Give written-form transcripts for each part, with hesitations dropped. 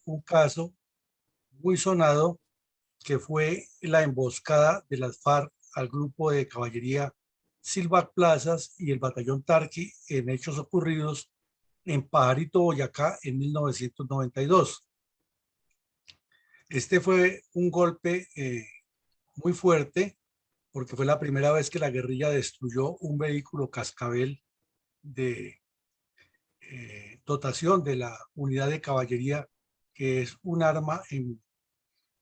un caso muy sonado que fue la emboscada de las FARC al grupo de caballería Silva Plazas y el batallón Tarqui en hechos ocurridos en Pajarito, Boyacá, en 1992. Este fue un golpe muy fuerte porque fue la primera vez que la guerrilla destruyó un vehículo cascabel de dotación de la unidad de caballería, que es un arma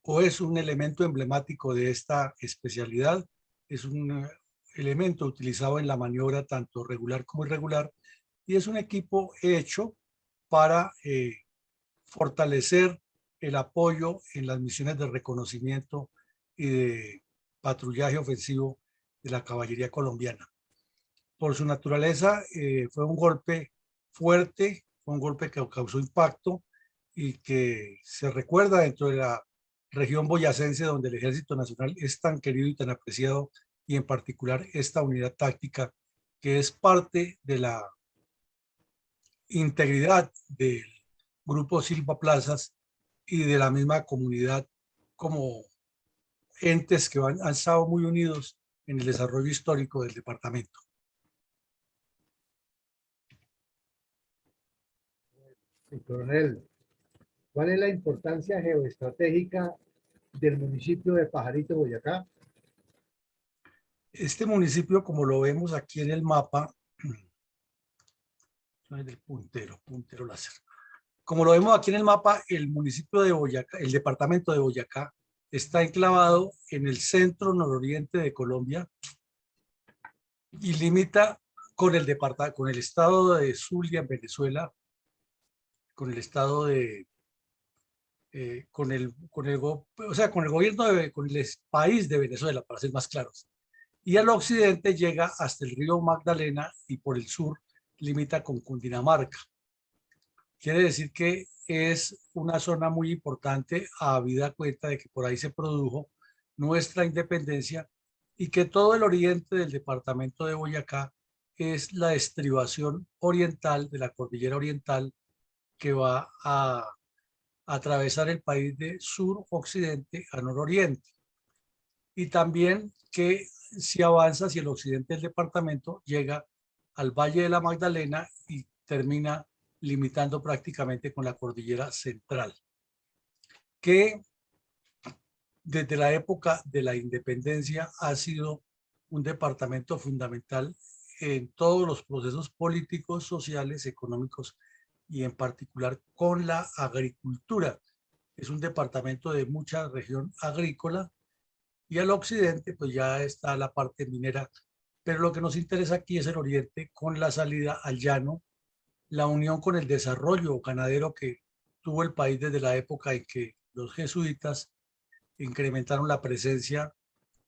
o es un elemento emblemático de esta especialidad. Es un elemento utilizado en la maniobra tanto regular como irregular y es un equipo hecho para fortalecer el apoyo en las misiones de reconocimiento y de patrullaje ofensivo de la caballería colombiana. Por su naturaleza, fue un golpe fuerte, fue un golpe que causó impacto y que se recuerda dentro de la región boyacense, donde el Ejército Nacional es tan querido y tan apreciado, y en particular esta unidad táctica que es parte de la integridad del Grupo Silva Plazas y de la misma comunidad como entes que han estado muy unidos en el desarrollo histórico del departamento. Coronel, ¿cuál es la importancia geoestratégica del municipio de Pajarito, Boyacá? Este municipio, como lo vemos aquí en el mapa, el puntero láser. Como lo vemos aquí en el mapa, el municipio de Boyacá, el departamento de Boyacá, está enclavado en el centro nororiente de Colombia y limita con con el estado de Zulia en Venezuela, con el estado de, con el gobierno con el país de Venezuela, para ser más claros. Y al occidente llega hasta el río Magdalena y por el sur limita con Cundinamarca. Quiere decir que es una zona muy importante, habida cuenta de que por ahí se produjo nuestra independencia y que todo el oriente del departamento de Boyacá es la estribación oriental de la cordillera oriental que va a atravesar el país de sur-occidente a nororiente. Y también que si avanza hacia el occidente del departamento, llega al Valle de la Magdalena y termina limitando prácticamente con la cordillera central, que desde la época de la independencia ha sido un departamento fundamental en todos los procesos políticos, sociales, económicos y en particular con la agricultura. Es un departamento de mucha región agrícola y al occidente pues ya está la parte minera, pero lo que nos interesa aquí es el oriente con la salida al llano, la unión con el desarrollo ganadero que tuvo el país desde la época en que los jesuitas incrementaron la presencia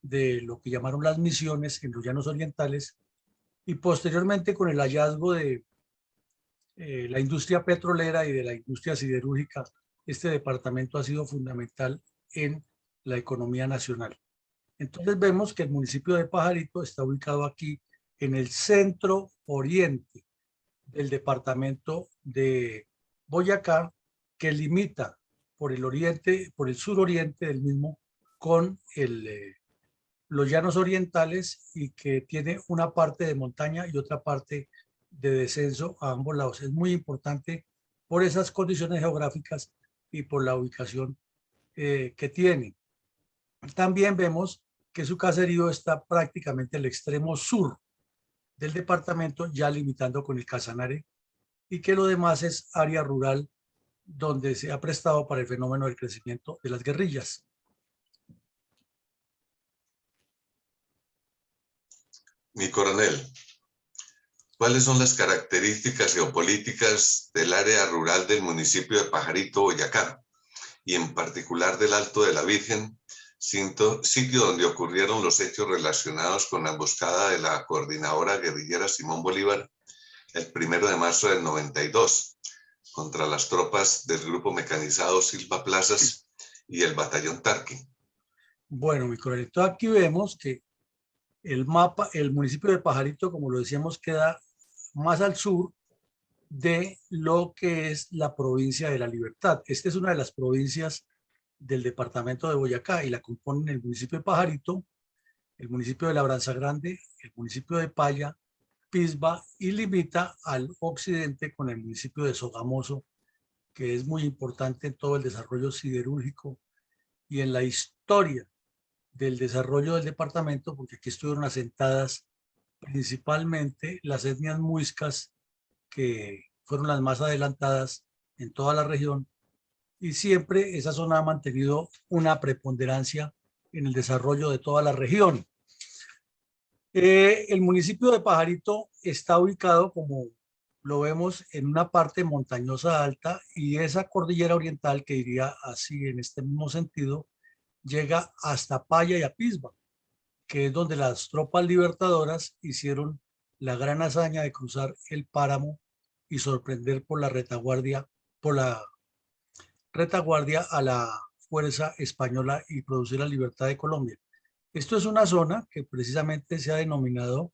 de lo que llamaron las misiones en los llanos orientales y posteriormente con el hallazgo de la industria petrolera y de la industria siderúrgica, este departamento ha sido fundamental en la economía nacional. Entonces vemos que el municipio de Pajarito está ubicado aquí en el centro oriente del departamento de Boyacá, que limita por el oriente, por el suroriente del mismo con los llanos orientales y que tiene una parte de montaña y otra parte de descenso a ambos lados. Es muy importante por esas condiciones geográficas y por la ubicación que tiene. También vemos que su caserío está prácticamente al extremo sur del departamento, ya limitando con el Casanare, y que lo demás es área rural donde se ha prestado para el fenómeno del crecimiento de las guerrillas. Mi coronel, ¿cuáles son las características geopolíticas del área rural del municipio de Pajarito, Boyacá, y en particular del Alto de la Virgen, sitio donde ocurrieron los hechos relacionados con la emboscada de la coordinadora guerrillera Simón Bolívar el 1 de marzo del 92 contra las tropas del grupo mecanizado Silva Plazas y el batallón Tarqui? Bueno, mi coronel, aquí vemos que el mapa, el municipio de Pajarito, como lo decíamos, queda más al sur de lo que es la provincia de La Libertad. Esta es una de las provincias del departamento de Boyacá y la componen el municipio de Pajarito, el municipio de Labranza Grande, el municipio de Paya, Pisba y limita al occidente con el municipio de Sogamoso, que es muy importante en todo el desarrollo siderúrgico y en la historia del desarrollo del departamento, porque aquí estuvieron asentadas principalmente las etnias muiscas, que fueron las más adelantadas en toda la región, y siempre esa zona ha mantenido una preponderancia en el desarrollo de toda la región. El municipio de Pajarito está ubicado, como lo vemos, en una parte montañosa alta, y esa cordillera oriental, que iría así en este mismo sentido, llega hasta Paya y Apisba, que es donde las tropas libertadoras hicieron la gran hazaña de cruzar el páramo y sorprender por la retaguardia a la fuerza española y producir la libertad de Colombia. Esto es una zona que precisamente se ha denominado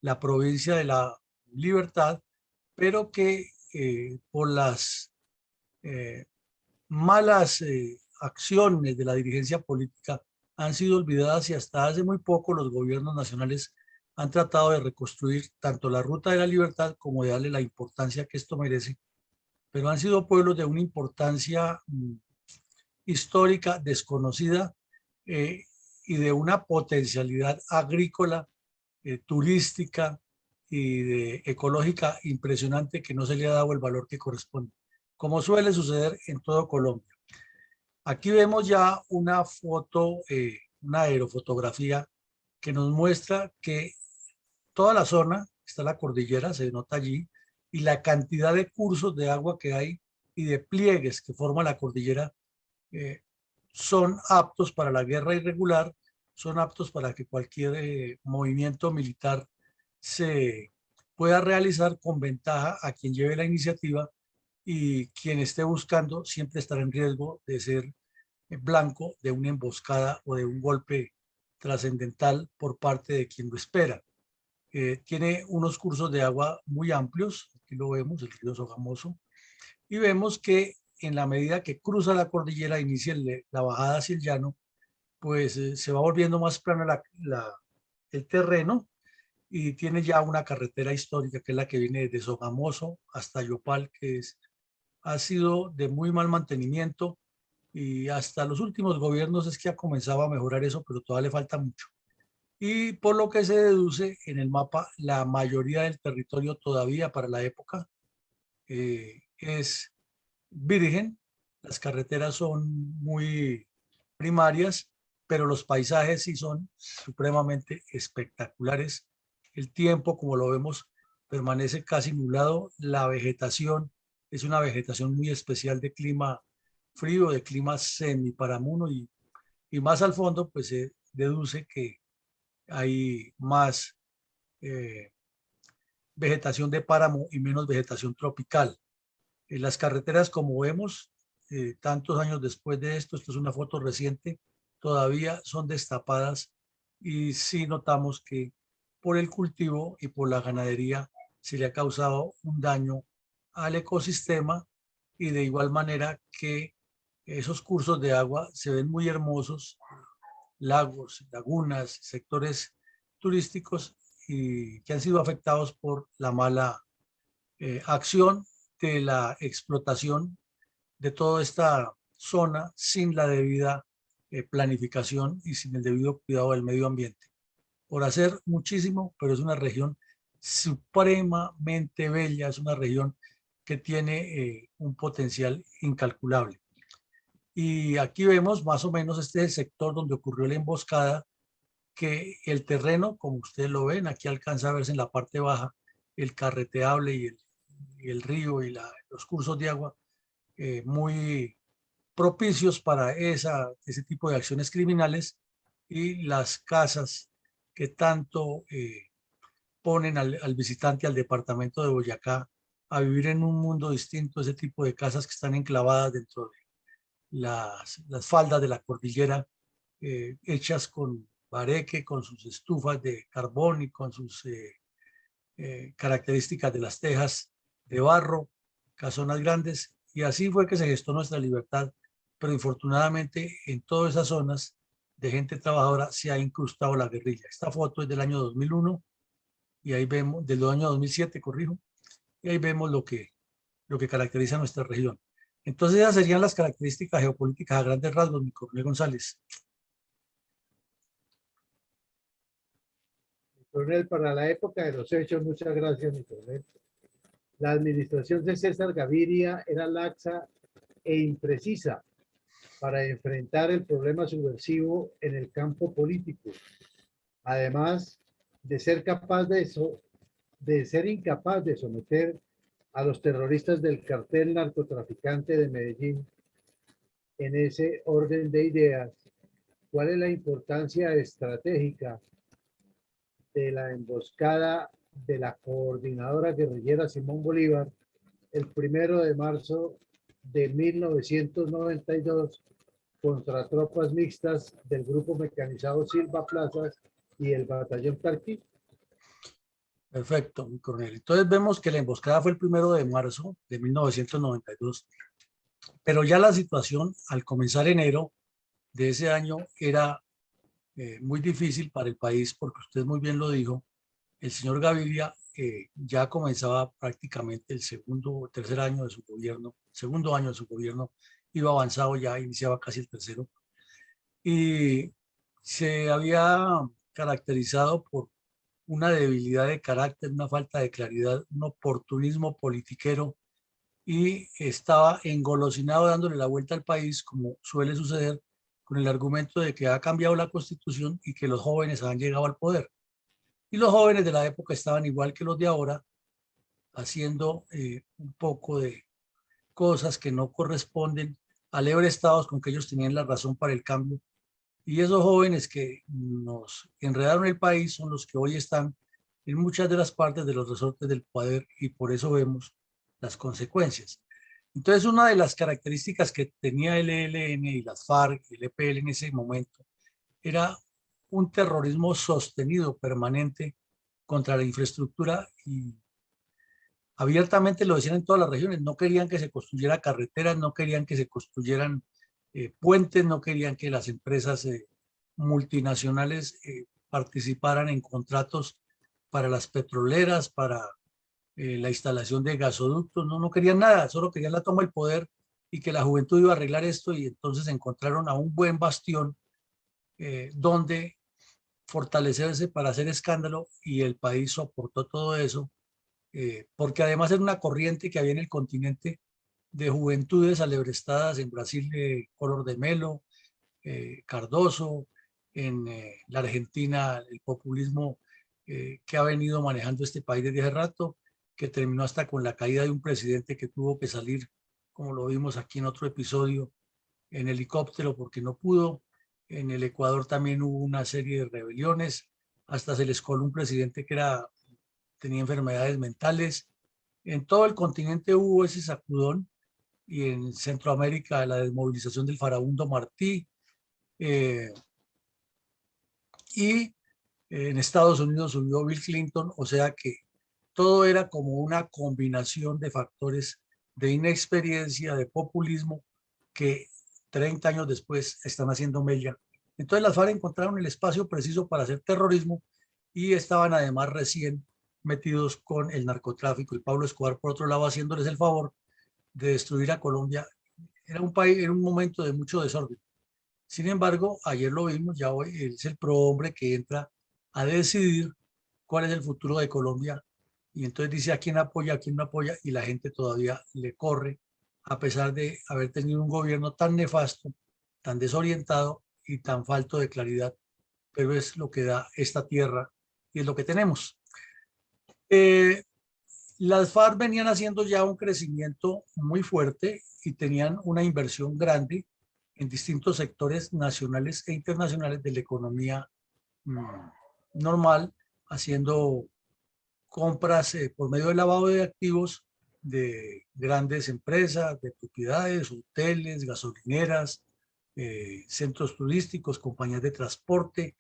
la provincia de la Libertad, pero que por las eh, malas acciones de la dirigencia política han sido olvidadas, y hasta hace muy poco los gobiernos nacionales han tratado de reconstruir tanto la Ruta de la Libertad como de darle la importancia que esto merece, pero han sido pueblos de una importancia histórica desconocida, eh, y de una potencialidad agrícola, turística y ecológica impresionante, que no se le ha dado el valor que corresponde, como suele suceder en todo Colombia. Aquí vemos ya una foto, una aerofotografía que nos muestra que toda la zona, está la cordillera, se nota allí, y la cantidad de cursos de agua que hay y de pliegues que forma la cordillera eh, son aptos para la guerra irregular, son aptos para que cualquier movimiento militar se pueda realizar con ventaja a quien lleve la iniciativa, y quien esté buscando siempre estará en riesgo de ser blanco de una emboscada o de un golpe trascendental por parte de quien lo espera. Tiene unos cursos de agua muy amplios, aquí lo vemos, el río Sogamoso, y vemos que en la medida que cruza la cordillera, inicia la bajada hacia el llano, pues se va volviendo más plano el terreno, y tiene ya una carretera histórica que es la que viene desde Sogamoso hasta Yopal, que ha sido de muy mal mantenimiento, y hasta los últimos gobiernos es que ha comenzado a mejorar eso, pero todavía le falta mucho. Y por lo que se deduce en el mapa, la mayoría del territorio todavía para la época es virgen. Las carreteras son muy primarias, pero los paisajes sí son supremamente espectaculares. El tiempo, como lo vemos, permanece casi nublado. La vegetación es una vegetación muy especial de clima frío, de clima semiparamuno, y más al fondo pues se deduce que hay más eh, vegetación de páramo y menos vegetación tropical. Las carreteras, como vemos, tantos años después de esto es una foto reciente, todavía son destapadas, y sí notamos que por el cultivo y por la ganadería se le ha causado un daño al ecosistema, y de igual manera que esos cursos de agua se ven muy hermosos, lagos, lagunas, sectores turísticos, y que han sido afectados por la mala acción de la explotación de toda esta zona sin la debida planificación y sin el debido cuidado del medio ambiente. Por hacer muchísimo, pero es una región supremamente bella, es una región que tiene un potencial incalculable. Y aquí vemos más o menos este es el sector donde ocurrió la emboscada, que el terreno, como ustedes lo ven, aquí alcanza a verse en la parte baja el carreteable y el río y los cursos de agua muy propicios para ese tipo de acciones criminales, y las casas que tanto ponen al visitante al departamento de Boyacá a vivir en un mundo distinto, ese tipo de casas que están enclavadas dentro de las faldas de la cordillera, hechas con bareque, con sus estufas de carbón y con sus características de las tejas de barro, casonas grandes, y así fue que se gestó nuestra libertad, pero infortunadamente en todas esas zonas de gente trabajadora se ha incrustado la guerrilla. Esta foto es del año 2001 y ahí vemos, del año 2007, corrijo, y ahí vemos lo que caracteriza nuestra región. Entonces esas serían las características geopolíticas a grandes rasgos, mi coronel González. Coronel, para la época de los hechos, muchas gracias, mi coronel. La administración de César Gaviria era laxa e imprecisa para enfrentar el problema subversivo en el campo político, además de ser incapaz de someter a los terroristas del cartel narcotraficante de Medellín. En ese orden de ideas, ¿cuál es la importancia estratégica de la emboscada de la coordinadora guerrillera Simón Bolívar el 1 de marzo de 1992 contra tropas mixtas del Grupo Mecanizado Silva Plazas y el Batallón Tarquí? Perfecto, mi coronel. Entonces vemos que la emboscada fue el 1 de marzo de 1992, pero ya la situación al comenzar enero de ese año era muy difícil para el país, porque usted muy bien lo dijo, el señor Gaviria ya comenzaba prácticamente el tercer año de su gobierno, segundo año de su gobierno, iba avanzado ya, iniciaba casi el tercero, y se había caracterizado por una debilidad de carácter, una falta de claridad, un oportunismo politiquero, y estaba engolosinado dándole la vuelta al país, como suele suceder, con el argumento de que ha cambiado la constitución y que los jóvenes han llegado al poder. Y los jóvenes de la época estaban igual que los de ahora, haciendo un poco de cosas que no corresponden al hebre estados con que ellos tenían la razón para el cambio. Y esos jóvenes que nos enredaron el país son los que hoy están en muchas de las partes de los resortes del poder, y por eso vemos las consecuencias. Entonces, una de las características que tenía el ELN y las FARC y el EPL en ese momento era un terrorismo sostenido, permanente, contra la infraestructura, y abiertamente lo decían en todas las regiones. No querían que se construyeran carreteras, no querían que se construyeran puentes, no querían que las empresas multinacionales participaran en contratos para las petroleras, para la instalación de gasoductos. No querían nada, solo querían la toma del poder y que la juventud iba a arreglar esto, y entonces encontraron a un buen bastión donde fortalecerse para hacer escándalo, y el país soportó todo eso, porque además era una corriente que había en el continente de juventudes alebrestadas en Brasil, Collor de Mello, Cardoso, en la Argentina el populismo que ha venido manejando este país desde hace rato, que terminó hasta con la caída de un presidente que tuvo que salir, como lo vimos aquí en otro episodio, en helicóptero porque no pudo. En el Ecuador también hubo una serie de rebeliones, hasta se les coló un presidente que tenía enfermedades mentales. En todo el continente hubo ese sacudón, y en Centroamérica la desmovilización del farabundo Martí, y en Estados Unidos subió Bill Clinton, o sea que todo era como una combinación de factores de inexperiencia, de populismo, que 30 años después están haciendo mella. Entonces las FARC encontraron el espacio preciso para hacer terrorismo, y estaban además recién metidos con el narcotráfico, y Pablo Escobar por otro lado haciéndoles el favor de destruir a Colombia. Era un país, era un momento de mucho desorden. Sin embargo, ayer lo vimos, ya hoy es el prohombre que entra a decidir cuál es el futuro de Colombia, y entonces dice a quién apoya, a quién no apoya, y la gente todavía le corre, a pesar de haber tenido un gobierno tan nefasto, tan desorientado y tan falto de claridad, pero es lo que da esta tierra y es lo que tenemos. Las FARC venían haciendo ya un crecimiento muy fuerte y tenían una inversión grande en distintos sectores nacionales e internacionales de la economía normal, haciendo compras por medio del lavado de activos de grandes empresas, de propiedades, hoteles, gasolineras, centros turísticos, compañías de transporte.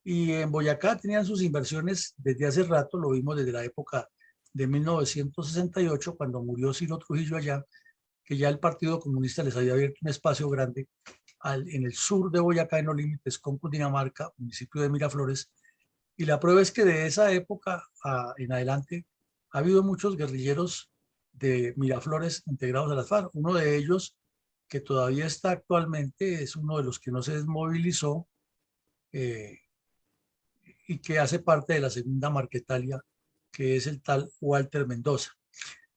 Y en Boyacá tenían sus inversiones desde hace rato, lo vimos desde la época de 1968, cuando murió Ciro Trujillo allá, que ya el Partido Comunista les había abierto un espacio grande en el sur de Boyacá, en los límites con Cundinamarca, municipio de Miraflores. Y la prueba es que de esa época en adelante ha habido muchos guerrilleros de Miraflores integrados a las FARC. Uno de ellos, que todavía está actualmente, es uno de los que no se desmovilizó y que hace parte de la segunda Marquetalia, que es el tal Walter Mendoza.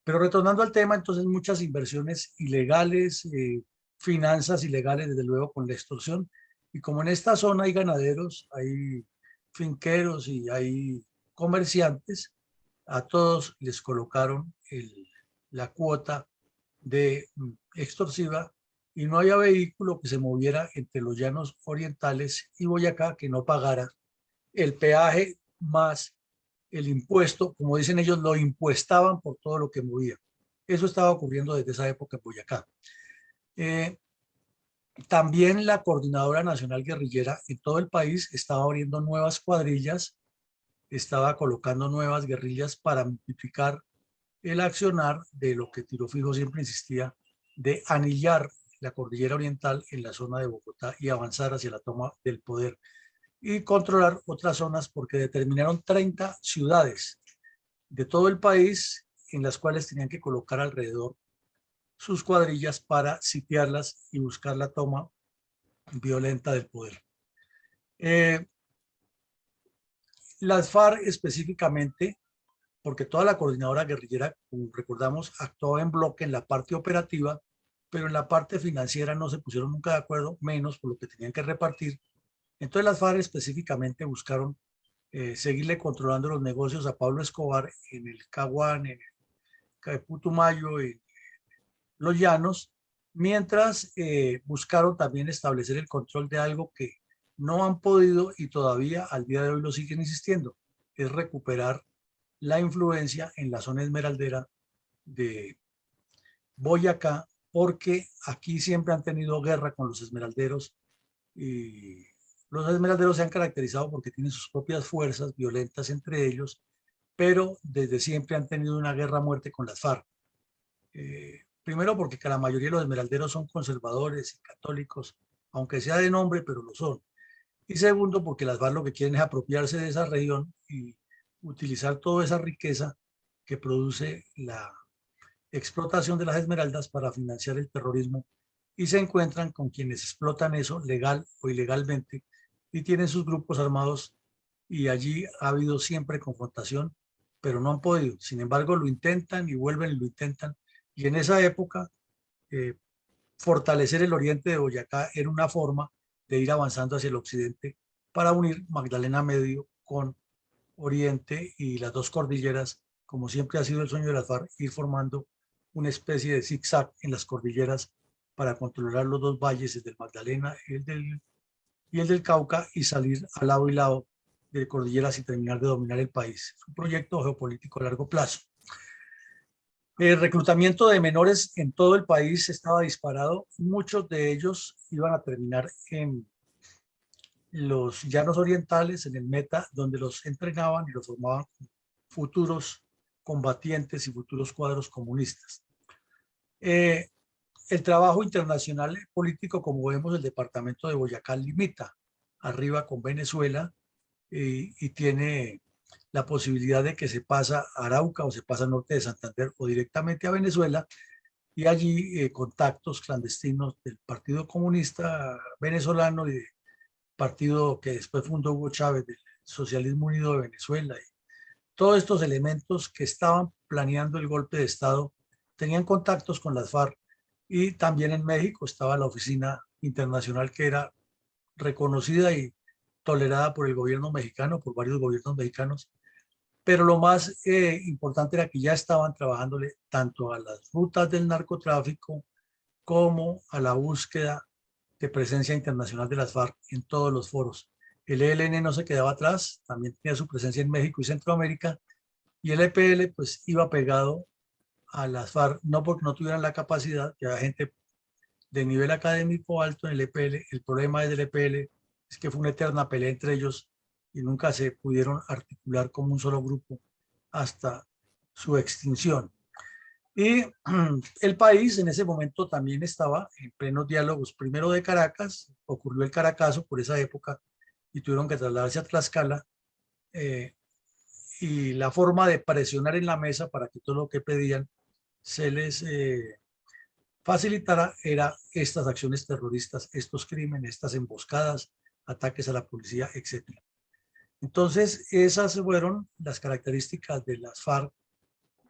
Pero retornando al tema, entonces muchas inversiones ilegales, finanzas ilegales, desde luego, con la extorsión. Y como en esta zona hay ganaderos, hay finqueros y hay comerciantes, a todos les colocaron la cuota de extorsiva y no había vehículo que se moviera entre los llanos orientales y Boyacá que no pagara el peaje más el impuesto, como dicen ellos, lo impuestaban por todo lo que movía. Eso estaba ocurriendo desde esa época en Boyacá. También la Coordinadora Nacional Guerrillera en todo el país estaba abriendo nuevas cuadrillas, estaba colocando nuevas guerrillas para multiplicar el accionar de lo que Tiro Fijo siempre insistía, de anillar la cordillera oriental en la zona de Bogotá y avanzar hacia la toma del poder y controlar otras zonas, porque determinaron 30 ciudades de todo el país en las cuales tenían que colocar alrededor sus cuadrillas para sitiarlas y buscar la toma violenta del poder. Las FARC específicamente, porque toda la coordinadora guerrillera, como recordamos, actuaba en bloque en la parte operativa, pero en la parte financiera no se pusieron nunca de acuerdo, menos por lo que tenían que repartir. Entonces las FARC específicamente buscaron seguirle controlando los negocios a Pablo Escobar en el Caguán, en el Putumayo, en los Llanos, mientras buscaron también establecer el control de algo que no han podido y todavía al día de hoy lo siguen insistiendo, es recuperar la influencia en la zona esmeraldera de Boyacá, porque aquí siempre han tenido guerra con los esmeralderos y los esmeralderos se han caracterizado porque tienen sus propias fuerzas violentas entre ellos, pero desde siempre han tenido una guerra a muerte con las FARC. Primero porque la mayoría de los esmeralderos son conservadores y católicos, aunque sea de nombre, pero lo son. Y segundo porque las FARC lo que quieren es apropiarse de esa región y utilizar toda esa riqueza que produce la explotación de las esmeraldas para financiar el terrorismo, y se encuentran con quienes explotan eso legal o ilegalmente y tienen sus grupos armados, y allí ha habido siempre confrontación, pero no han podido. Sin embargo, lo intentan y vuelven y lo intentan. Y en esa época, fortalecer el oriente de Boyacá era una forma de ir avanzando hacia el occidente para unir Magdalena Medio con Oriente y las dos cordilleras, como siempre ha sido el sueño de las FARC, ir formando una especie de zigzag en las cordilleras para controlar los dos valles, el del Magdalena y el del Cauca, y salir al lado y lado de cordilleras y terminar de dominar el país. Es un proyecto geopolítico a largo plazo. El reclutamiento de menores en todo el país estaba disparado. Muchos de ellos iban a terminar en los llanos orientales, en el Meta, donde los entrenaban y los formaban futuros combatientes y futuros cuadros comunistas. El trabajo internacional político, como vemos, el departamento de Boyacá limita arriba con Venezuela y tiene la posibilidad de que se pasa a Arauca o se pasa al norte de Santander o directamente a Venezuela, y allí contactos clandestinos del Partido Comunista Venezolano y del partido que después fundó Hugo Chávez, del Socialismo Unido de Venezuela. Y todos estos elementos que estaban planeando el golpe de Estado tenían contactos con las FARC, y también en México estaba la oficina internacional que era reconocida y tolerada por el gobierno mexicano, por varios gobiernos mexicanos, pero lo más importante era que ya estaban trabajándole tanto a las rutas del narcotráfico como a la búsqueda de presencia internacional de las FARC en todos los foros. El ELN no se quedaba atrás, también tenía su presencia en México y Centroamérica, y el EPL pues iba pegado a las FARC, no porque no tuvieran la capacidad, que había gente de nivel académico alto en el EPL. El problema del EPL es que fue una eterna pelea entre ellos y nunca se pudieron articular como un solo grupo hasta su extinción. Y el país en ese momento también estaba en plenos diálogos, primero de Caracas, ocurrió el Caracazo por esa época y tuvieron que trasladarse a Tlaxcala, y la forma de presionar en la mesa para que todo lo que pedían se les facilitara era estas acciones terroristas, estos crímenes, estas emboscadas, ataques a la policía, etc. Entonces, esas fueron las características de las FARC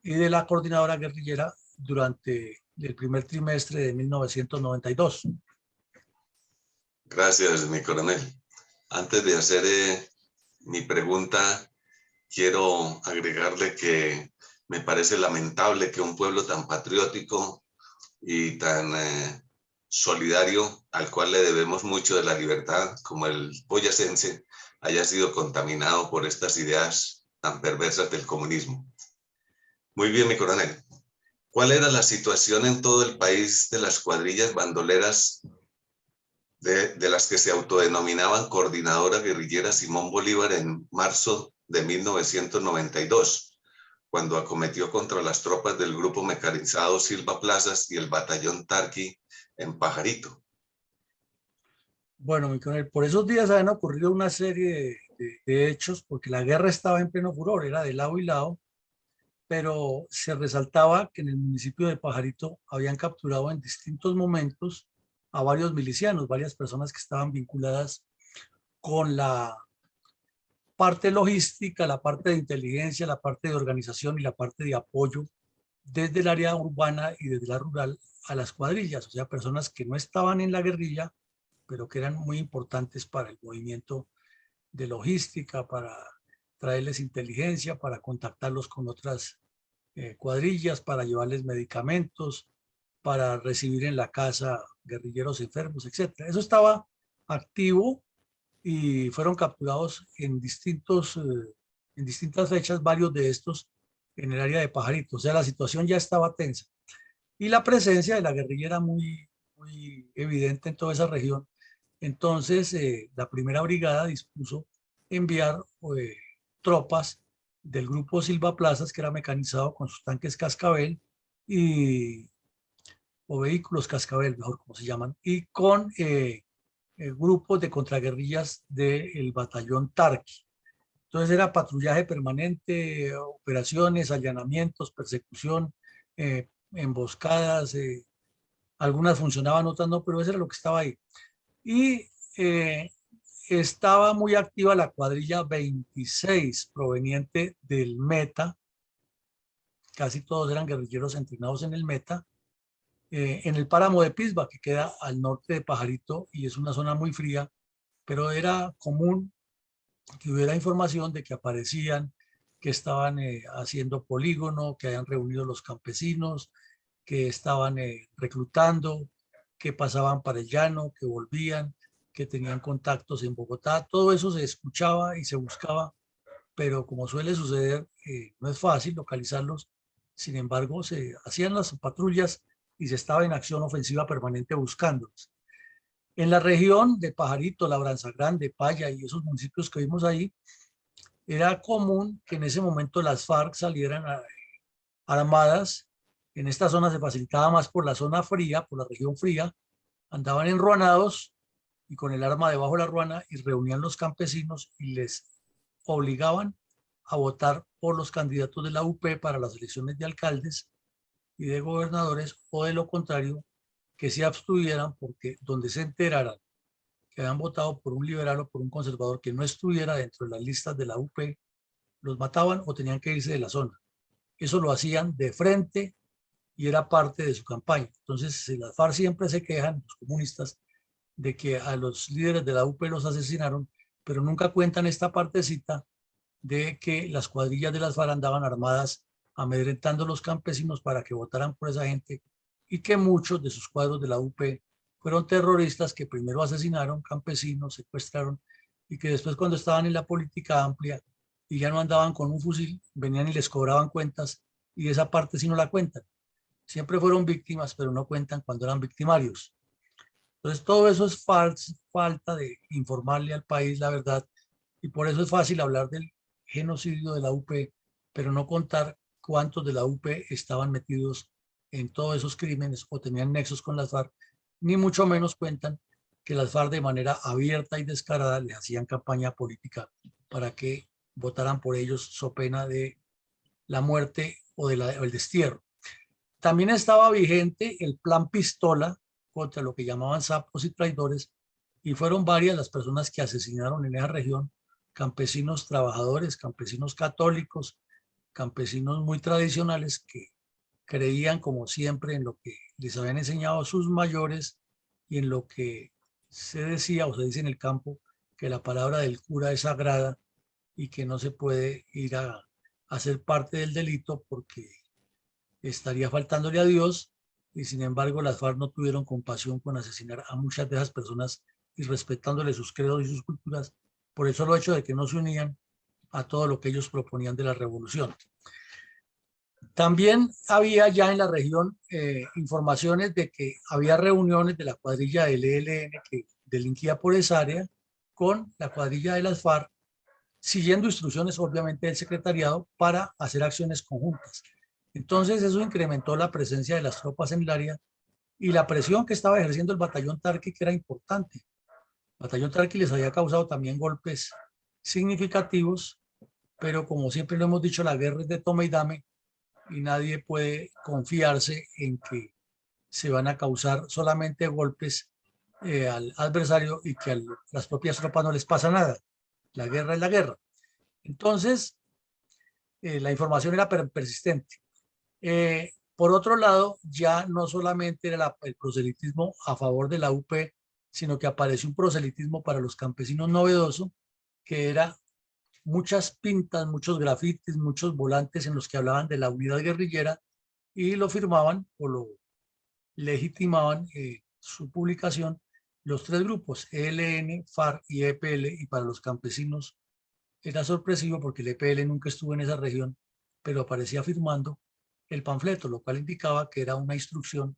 y de la coordinadora guerrillera durante el primer trimestre de 1992. Gracias, mi coronel. Antes de hacer mi pregunta, quiero agregarle que me parece lamentable que un pueblo tan patriótico y tan solidario, al cual le debemos mucho de la libertad, como el boyacense, haya sido contaminado por estas ideas tan perversas del comunismo. Muy bien, mi coronel. ¿Cuál era la situación en todo el país de las cuadrillas bandoleras de las que se autodenominaban Coordinadora Guerrillera Simón Bolívar en marzo de 1992, cuando acometió contra las tropas del grupo mecanizado Silva Plazas y el batallón Tarqui en Pajarito? Bueno, mi coronel, por esos días habían ocurrido una serie de hechos, porque la guerra estaba en pleno furor, era de lado y lado, pero se resaltaba que en el municipio de Pajarito habían capturado en distintos momentos a varios milicianos, varias personas que estaban vinculadas con la parte logística, la parte de inteligencia, la parte de organización y la parte de apoyo desde el área urbana y desde la rural a las cuadrillas, o sea, personas que no estaban en la guerrilla, pero que eran muy importantes para el movimiento de logística, para traerles inteligencia, para contactarlos con otras cuadrillas, para llevarles medicamentos, para recibir en la casa guerrilleros enfermos, etc. Eso estaba activo y fueron capturados en distintas fechas, varios de estos en el área de Pajarito. O sea, la situación ya estaba tensa. Y la presencia de la guerrilla era muy evidente en toda esa región. Entonces, la primera brigada dispuso enviar tropas del grupo Silva Plazas, que era mecanizado con sus tanques Cascabel y, o vehículos Cascabel, mejor como se llaman, y con grupos de contraguerrillas del batallón Tarqui. Entonces era patrullaje permanente, operaciones, allanamientos, persecución, emboscadas, algunas funcionaban, otras no, pero eso era lo que estaba ahí. Y estaba muy activa la cuadrilla 26, proveniente del Meta, casi todos eran guerrilleros entrenados en el Meta, en el páramo de Pisba, que queda al norte de Pajarito y es una zona muy fría, pero era común que hubiera información de que aparecían, que estaban haciendo polígono, que habían reunido los campesinos, que estaban reclutando, que pasaban para el llano, que volvían, que tenían contactos en Bogotá. Todo eso se escuchaba y se buscaba, pero como suele suceder, no es fácil localizarlos. Sin embargo, se hacían las patrullas y se estaba en acción ofensiva permanente buscándolos. En la región de Pajarito, Labranza Grande, Paya y esos municipios que vimos ahí, era común que en ese momento las FARC salieran armadas. En esta zona se facilitaba más por la zona fría, por la región fría, andaban enruanados y con el arma debajo de la ruana y reunían los campesinos y les obligaban a votar por los candidatos de la UP para las elecciones de alcaldes y de gobernadores, o de lo contrario, que se abstuvieran, porque donde se enteraran que habían votado por un liberal o por un conservador que no estuviera dentro de las listas de la UP, los mataban o tenían que irse de la zona. Eso lo hacían de frente y era parte de su campaña. Entonces, las FARC siempre se quejan, los comunistas, de que a los líderes de la UP los asesinaron, pero nunca cuentan esta partecita de que las cuadrillas de las FARC andaban armadas amedrentando a los campesinos para que votaran por esa gente y que muchos de sus cuadros de la UP fueron terroristas que primero asesinaron campesinos, secuestraron y que después, cuando estaban en la política amplia y ya no andaban con un fusil, venían y les cobraban cuentas, y esa parte sí no la cuentan. Siempre fueron víctimas, pero no cuentan cuando eran victimarios. Entonces todo eso es falta de informarle al país la verdad, y por eso es fácil hablar del genocidio de la UP, pero no contar cuántos de la UP estaban metidos en todos esos crímenes o tenían nexos con las FARC, ni mucho menos cuentan que las FARC de manera abierta y descarada les hacían campaña política para que votaran por ellos so pena de la muerte o el destierro. También estaba vigente el plan Pistola contra lo que llamaban sapos y traidores, y fueron varias las personas que asesinaron en esa región, campesinos trabajadores, campesinos católicos, campesinos muy tradicionales que creían, como siempre, en lo que les habían enseñado sus mayores y en lo que se decía o se dice en el campo, que la palabra del cura es sagrada y que no se puede ir a hacer parte del delito porque estaría faltándole a Dios, y sin embargo las FARC no tuvieron compasión con asesinar a muchas de esas personas y respetándole sus credos y sus culturas por el solo hecho de que no se unían a todo lo que ellos proponían de la revolución. También había ya en la región informaciones de que había reuniones de la cuadrilla del ELN que delinquía por esa área con la cuadrilla de las FARC, siguiendo instrucciones obviamente del secretariado para hacer acciones conjuntas. Entonces eso incrementó la presencia de las tropas en el área y la presión que estaba ejerciendo el batallón Tarqui, que era importante. El batallón Tarqui les había causado también golpes significativos, pero como siempre lo hemos dicho, la guerra es de toma y dame y nadie puede confiarse en que se van a causar solamente golpes al adversario y que a las propias tropas no les pasa nada. La guerra es la guerra. Entonces, la información era persistente. Por otro lado, ya no solamente era el proselitismo a favor de la UP, sino que apareció un proselitismo para los campesinos novedoso, que era muchas pintas, muchos grafitis, muchos volantes en los que hablaban de la unidad guerrillera y lo firmaban o lo legitimaban su publicación los tres grupos, ELN, FARC y EPL, y para los campesinos era sorpresivo porque el EPL nunca estuvo en esa región, pero aparecía firmando el panfleto, lo cual indicaba que era una instrucción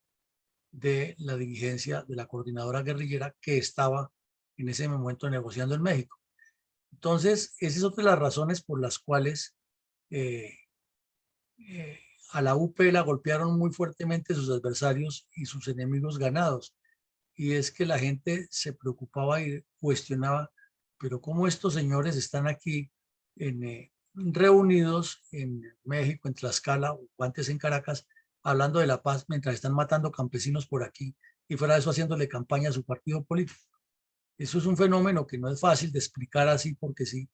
de la dirigencia de la coordinadora guerrillera que estaba en ese momento negociando en México. Entonces, esa es otra de las razones por las cuales a la UP la golpearon muy fuertemente sus adversarios y sus enemigos ganados. Y es que la gente se preocupaba y cuestionaba, pero ¿cómo estos señores están aquí reunidos en México, en Tlaxcala o antes en Caracas, hablando de la paz mientras están matando campesinos por aquí y fuera de eso haciéndole campaña a su partido político? Eso es un fenómeno que no es fácil de explicar así porque sí,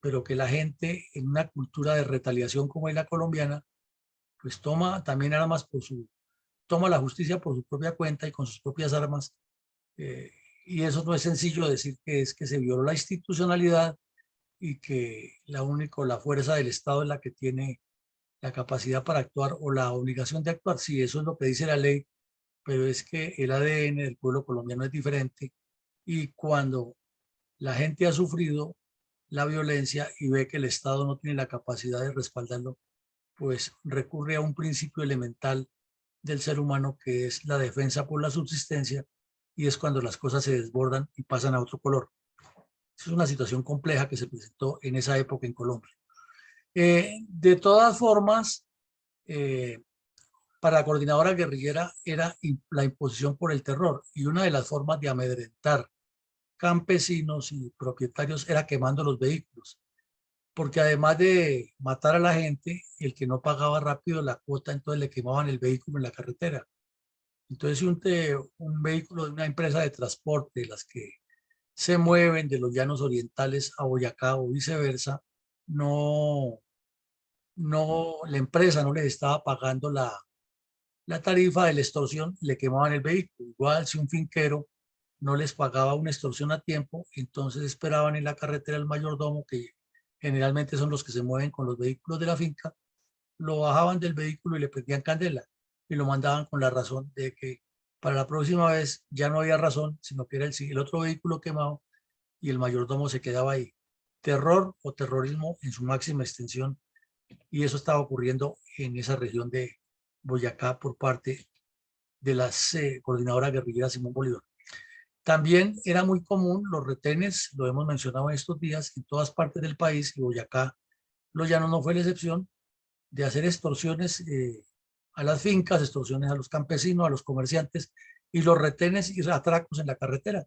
pero que la gente en una cultura de retaliación como es la colombiana, pues toma también armas toma la justicia por su propia cuenta y con sus propias armas. Y eso no es sencillo decir que es que se violó la institucionalidad y que la fuerza del Estado es la que tiene la capacidad para actuar o la obligación de actuar. Sí, eso es lo que dice la ley, pero es que el ADN del pueblo colombiano es diferente y cuando la gente ha sufrido la violencia y ve que el Estado no tiene la capacidad de respaldarlo, pues recurre a un principio elemental del ser humano que es la defensa por la subsistencia, y es cuando las cosas se desbordan y pasan a otro color. Es una situación compleja que se presentó en esa época en Colombia. De todas formas, para la coordinadora guerrillera era la imposición por el terror, y una de las formas de amedrentar campesinos y propietarios era quemando los vehículos, porque además de matar a la gente, el que no pagaba rápido la cuota, entonces le quemaban el vehículo en la carretera. Entonces, si un vehículo de una empresa de transporte, las que se mueven de los llanos orientales a Boyacá o viceversa, la empresa no les estaba pagando la tarifa de la extorsión, le quemaban el vehículo. Igual si un finquero no les pagaba una extorsión a tiempo, entonces esperaban en la carretera el mayordomo, que generalmente son los que se mueven con los vehículos de la finca, lo bajaban del vehículo y le prendían candela y lo mandaban con la razón de que para la próxima vez ya no había razón, sino que era el otro vehículo quemado y el mayordomo se quedaba ahí. Terror o terrorismo en su máxima extensión, y eso estaba ocurriendo en esa región de Boyacá por parte de la coordinadora guerrillera Simón Bolívar. También era muy común los retenes, lo hemos mencionado en estos días, en todas partes del país, y Boyacá, los llanos no fue la excepción, de hacer extorsiones a las fincas, extorsiones a los campesinos, a los comerciantes, y los retenes y atracos en la carretera.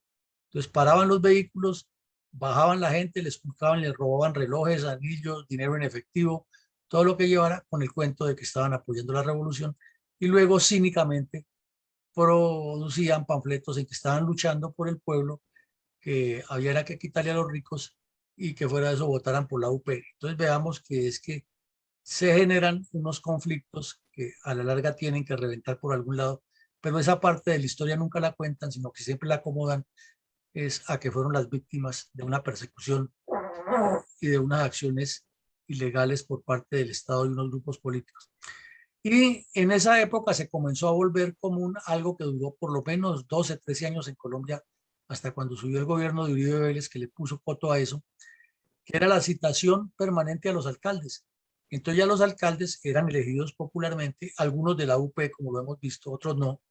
Entonces paraban los vehículos, bajaban la gente, les buscaban, les robaban relojes, anillos, dinero en efectivo, todo lo que llevara, con el cuento de que estaban apoyando la revolución, y luego cínicamente producían panfletos en que estaban luchando por el pueblo, que había que quitarle a los ricos y que fuera de eso votaran por la UP. Entonces veamos que es que se generan unos conflictos que a la larga tienen que reventar por algún lado, pero esa parte de la historia nunca la cuentan, sino que siempre la acomodan es a que fueron las víctimas de una persecución y de unas acciones ilegales por parte del Estado y unos grupos políticos. Y en esa época se comenzó a volver común algo que duró por lo menos 12, 13 años en Colombia, hasta cuando subió el gobierno de Uribe Vélez, que le puso coto a eso, que era la citación permanente a los alcaldes. Entonces ya los alcaldes eran elegidos popularmente, algunos de la UP, como lo hemos visto, otros no,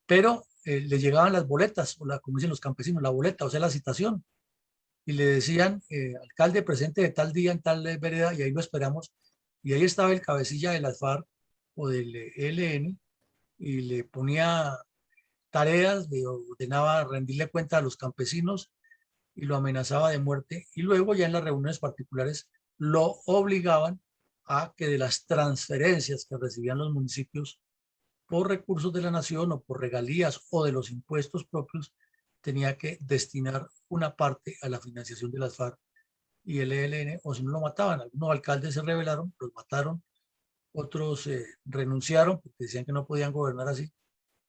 pero le llegaban las boletas, o como dicen los campesinos, la boleta, o sea, la citación, y le decían, alcalde presente de tal día en tal vereda, y ahí lo esperamos, y ahí estaba el cabecilla de las FARC o del ELN, y le ponía tareas, le ordenaba rendirle cuenta a los campesinos, y lo amenazaba de muerte, y luego ya en las reuniones particulares lo obligaban a que de las transferencias que recibían los municipios por recursos de la nación o por regalías o de los impuestos propios, tenía que destinar una parte a la financiación de las FARC y el ELN, o si no lo mataban. Algunos alcaldes se rebelaron, los mataron, otros renunciaron porque decían que no podían gobernar así.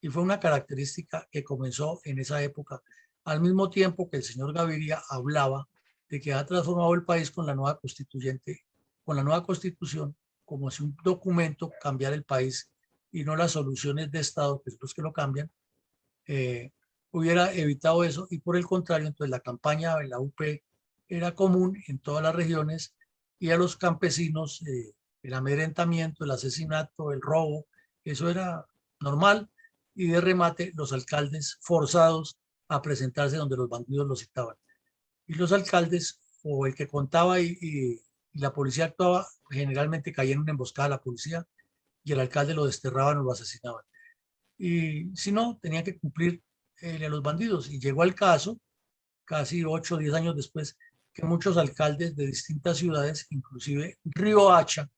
Y fue una característica que comenzó en esa época, al mismo tiempo que el señor Gaviria hablaba de que ha transformado el país con la nueva constituyente, con la nueva constitución, como si un documento cambiara el país y no las soluciones de Estado, que son los que lo cambian, hubiera evitado eso. Y por el contrario, entonces la campaña de la UP era común en todas las regiones, y a los campesinos el amedrentamiento, el asesinato, el robo, eso era normal, y de remate los alcaldes forzados a presentarse donde los bandidos los citaban. Y los alcaldes, o el que contaba y la policía actuaba, generalmente caía en una emboscada a la policía, y el alcalde lo desterraban o lo asesinaban. Y si no, tenían que cumplir a los bandidos. Y llegó al caso, casi 8 o 10 años después, que muchos alcaldes de distintas ciudades, inclusive Riohacha,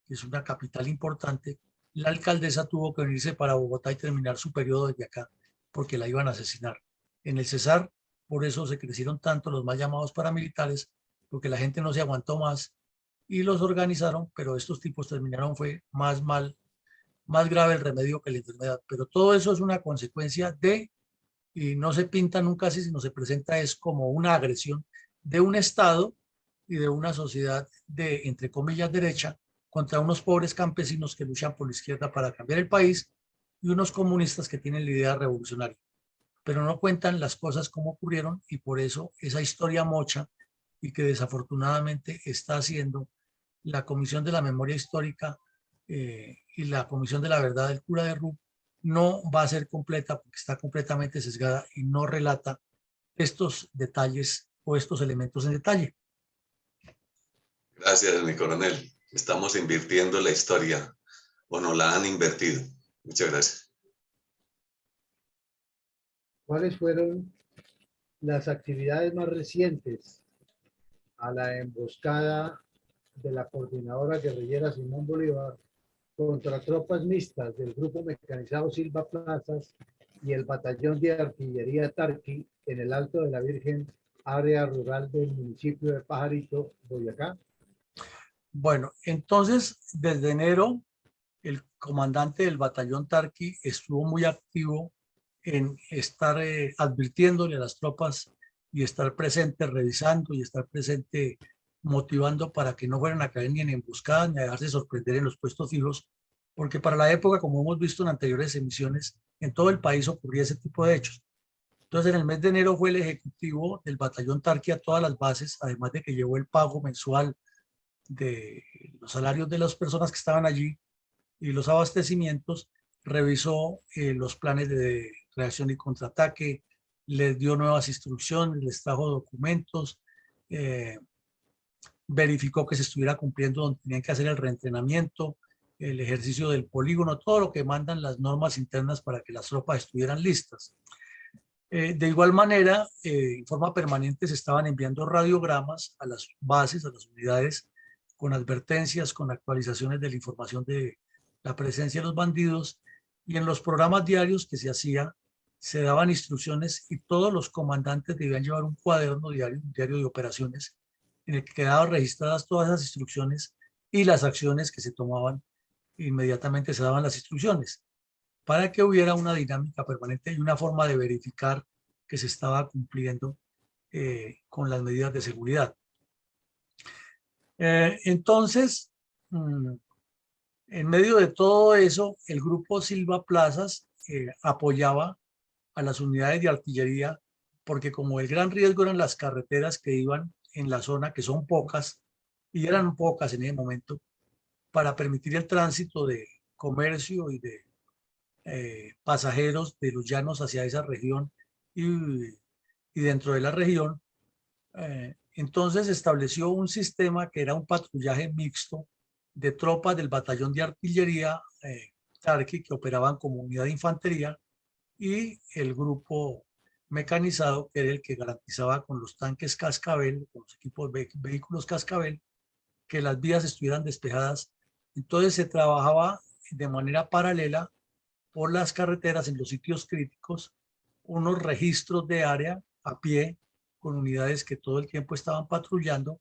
que es una capital importante, la alcaldesa tuvo que venirse para Bogotá y terminar su periodo desde acá, porque la iban a asesinar. En el Cesar, por eso se crecieron tanto los mal llamados paramilitares, porque la gente no se aguantó más y los organizaron, pero estos tipos terminaron, fue más grave el remedio que la enfermedad. Pero todo eso es una consecuencia de, y no se pinta nunca así, sino se presenta es como una agresión de un Estado y de una sociedad de, entre comillas, derecha, contra unos pobres campesinos que luchan por la izquierda para cambiar el país, y unos comunistas que tienen la idea revolucionaria. Pero no cuentan las cosas como ocurrieron, y por eso esa historia mocha, y que desafortunadamente está haciendo la Comisión de la Memoria Histórica y la Comisión de la Verdad del cura de Rup, no va a ser completa porque está completamente sesgada y no relata estos detalles o estos elementos en detalle. Gracias, mi coronel. Estamos invirtiendo la historia, o no la han invertido. Muchas gracias. ¿Cuáles fueron las actividades más recientes a la emboscada de la coordinadora guerrillera Simón Bolívar contra tropas mixtas del Grupo Mecanizado Silva Plazas y el Batallón de Artillería Tarqui en el Alto de la Virgen, área rural del municipio de Pajarito, Boyacá? Bueno, entonces desde enero el comandante del batallón Tarqui estuvo muy activo en estar advirtiéndole a las tropas y estar presente, revisando y estar presente, motivando para que no fueran a caer ni en emboscadas ni a dejarse sorprender en los puestos fijos, porque para la época, como hemos visto en anteriores emisiones, en todo el país ocurría ese tipo de hechos. Entonces, en el mes de enero fue el ejecutivo del batallón Tarqui a todas las bases, además de que llevó el pago mensual de los salarios de las personas que estaban allí y los abastecimientos, revisó los planes de reacción y contraataque, les dio nuevas instrucciones, les trajo documentos, verificó que se estuviera cumpliendo donde tenían que hacer el reentrenamiento, el ejercicio del polígono, todo lo que mandan las normas internas para que las tropas estuvieran listas. De igual manera, en forma permanente se estaban enviando radiogramas a las bases, a las unidades, con advertencias, con actualizaciones de la información de la presencia de los bandidos, y en los programas diarios que se hacía, se daban instrucciones y todos los comandantes debían llevar un cuaderno diario, un diario de operaciones, en el que quedaban registradas todas esas instrucciones y las acciones que se tomaban. Inmediatamente se daban las instrucciones para que hubiera una dinámica permanente y una forma de verificar que se estaba cumpliendo con las medidas de seguridad. Entonces, en medio de todo eso, el grupo Silva Plazas apoyaba a las unidades de artillería, porque como el gran riesgo eran las carreteras que iban en la zona, que son pocas, y eran pocas en ese momento, para permitir el tránsito de comercio y de pasajeros de los llanos hacia esa región y dentro de la región, entonces estableció un sistema que era un patrullaje mixto de tropas del batallón de artillería Tarqui, que operaban como unidad de infantería, y el grupo mecanizado, que era el que garantizaba con los tanques Cascabel, con los equipos vehículos Cascabel, que las vías estuvieran despejadas. Entonces se trabajaba de manera paralela por las carreteras en los sitios críticos, unos registros de área a pie con unidades que todo el tiempo estaban patrullando,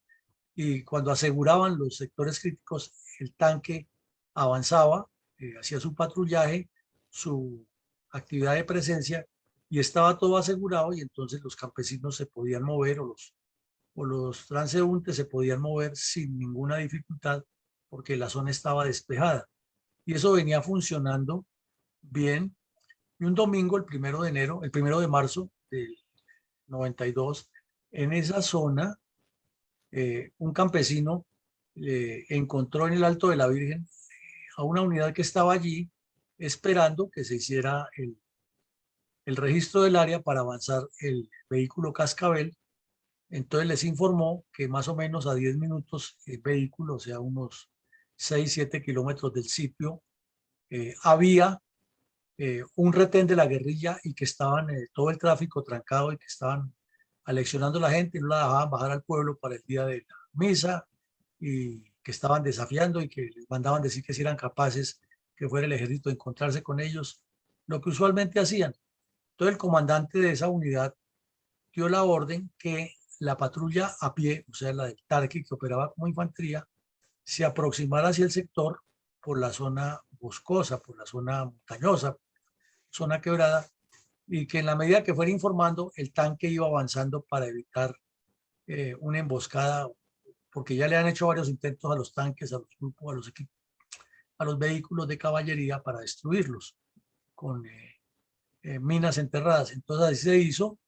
y cuando aseguraban los sectores críticos, el tanque avanzaba, hacía su patrullaje, su actividad de presencia, y estaba todo asegurado, y entonces los campesinos se podían mover o los transeúntes se podían mover sin ninguna dificultad porque la zona estaba despejada. Y eso venía funcionando bien. Y un domingo, el 1 de marzo del 92, en esa zona, un campesino encontró en el Alto de la Virgen a una unidad que estaba allí esperando que se hiciera el registro del área para avanzar el vehículo Cascabel. Entonces les informó que más o menos a 10 minutos el vehículo, o sea, unos 6-7 kilómetros del sitio, había un retén de la guerrilla y que estaban todo el tráfico trancado y que estaban aleccionando a la gente y no la dejaban bajar al pueblo para el día de la misa, y que estaban desafiando y que les mandaban decir que si eran capaces que fuera el ejército a encontrarse con ellos, lo que usualmente hacían. Entonces el comandante de esa unidad dio la orden que la patrulla a pie, o sea, la del Tarqui, que operaba como infantería, se aproximara hacia el sector por la zona boscosa, por la zona montañosa, zona quebrada, y que en la medida que fuera informando, el tanque iba avanzando para evitar una emboscada, porque ya le han hecho varios intentos a los tanques, a los grupos, a los equipos, a los vehículos de caballería para destruirlos con minas enterradas. Entonces así se hizo,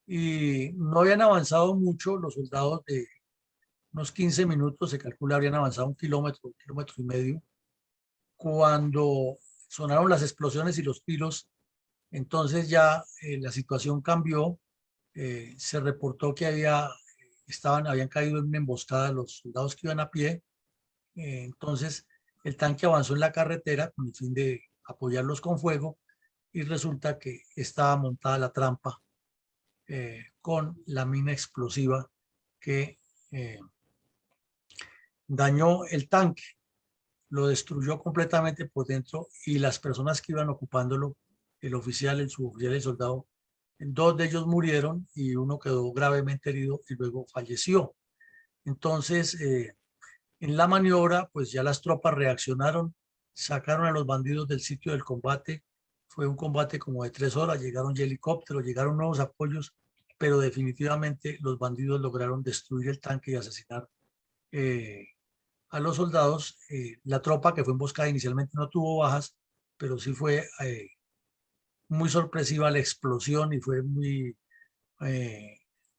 y no habían avanzado mucho los soldados, de unos 15 minutos, se calcula habrían avanzado 1 kilómetro y medio, cuando sonaron las explosiones y los tiros. Entonces ya la situación cambió, se reportó que habían caído en una emboscada los soldados que iban a pie, entonces el tanque avanzó en la carretera con el fin de apoyarlos con fuego, y resulta que estaba montada la trampa con la mina explosiva que dañó el tanque, lo destruyó completamente por dentro, y las personas que iban ocupándolo, el oficial, el suboficial y el soldado, 2 de ellos murieron y uno quedó gravemente herido y luego falleció. Entonces, en la maniobra, pues ya las tropas reaccionaron, sacaron a los bandidos del sitio del combate. Fue un combate como de 3 horas, llegaron ya helicópteros, llegaron nuevos apoyos, pero definitivamente los bandidos lograron destruir el tanque y asesinar a los soldados. La tropa que fue emboscada inicialmente no tuvo bajas, pero sí fue muy sorpresiva la explosión, y fue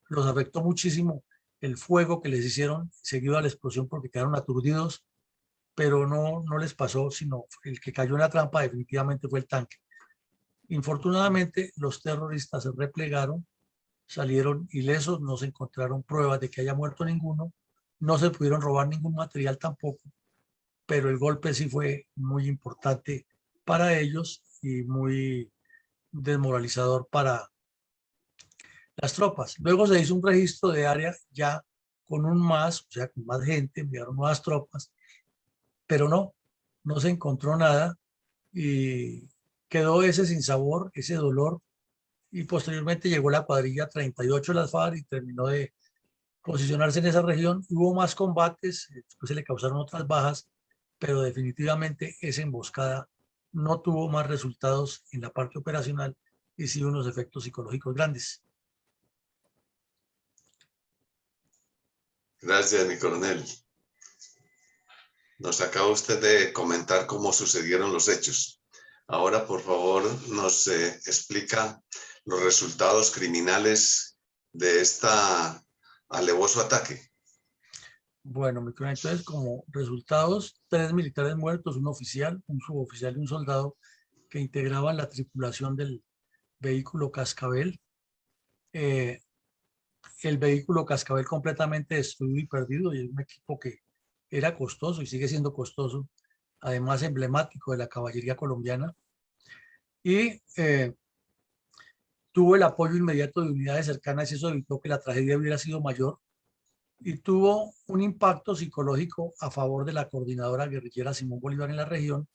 los afectó muchísimo el fuego que les hicieron seguido a la explosión, porque quedaron aturdidos, pero no les pasó, sino el que cayó en la trampa definitivamente fue el tanque. Infortunadamente, los terroristas se replegaron, salieron ilesos, no se encontraron pruebas de que haya muerto ninguno, No se pudieron robar ningún material tampoco, pero el golpe sí fue muy importante para ellos y muy desmoralizador para las tropas. Luego se hizo un registro de área ya con un más, o sea, con más gente, enviaron nuevas tropas, pero no se encontró nada y quedó ese sinsabor, ese dolor, y posteriormente llegó la cuadrilla 38 de las FARC y terminó de posicionarse en esa región. Hubo más combates, después se le causaron otras bajas, pero definitivamente esa emboscada no tuvo más resultados en la parte operacional y sí unos efectos psicológicos grandes. Gracias, mi coronel. Nos acaba usted de comentar cómo sucedieron los hechos. Ahora, por favor, nos explica los resultados criminales de esta alevoso ataque. Bueno, mi coronel, entonces como resultados, 3 militares muertos, un oficial, un suboficial y un soldado que integraban la tripulación del vehículo Cascabel. El vehículo Cascabel completamente destruido y perdido, y es un equipo que era costoso y sigue siendo costoso, además emblemático de la caballería colombiana, y tuvo el apoyo inmediato de unidades cercanas y eso evitó que la tragedia hubiera sido mayor, y tuvo un impacto psicológico a favor de la coordinadora guerrillera Simón Bolívar en la región,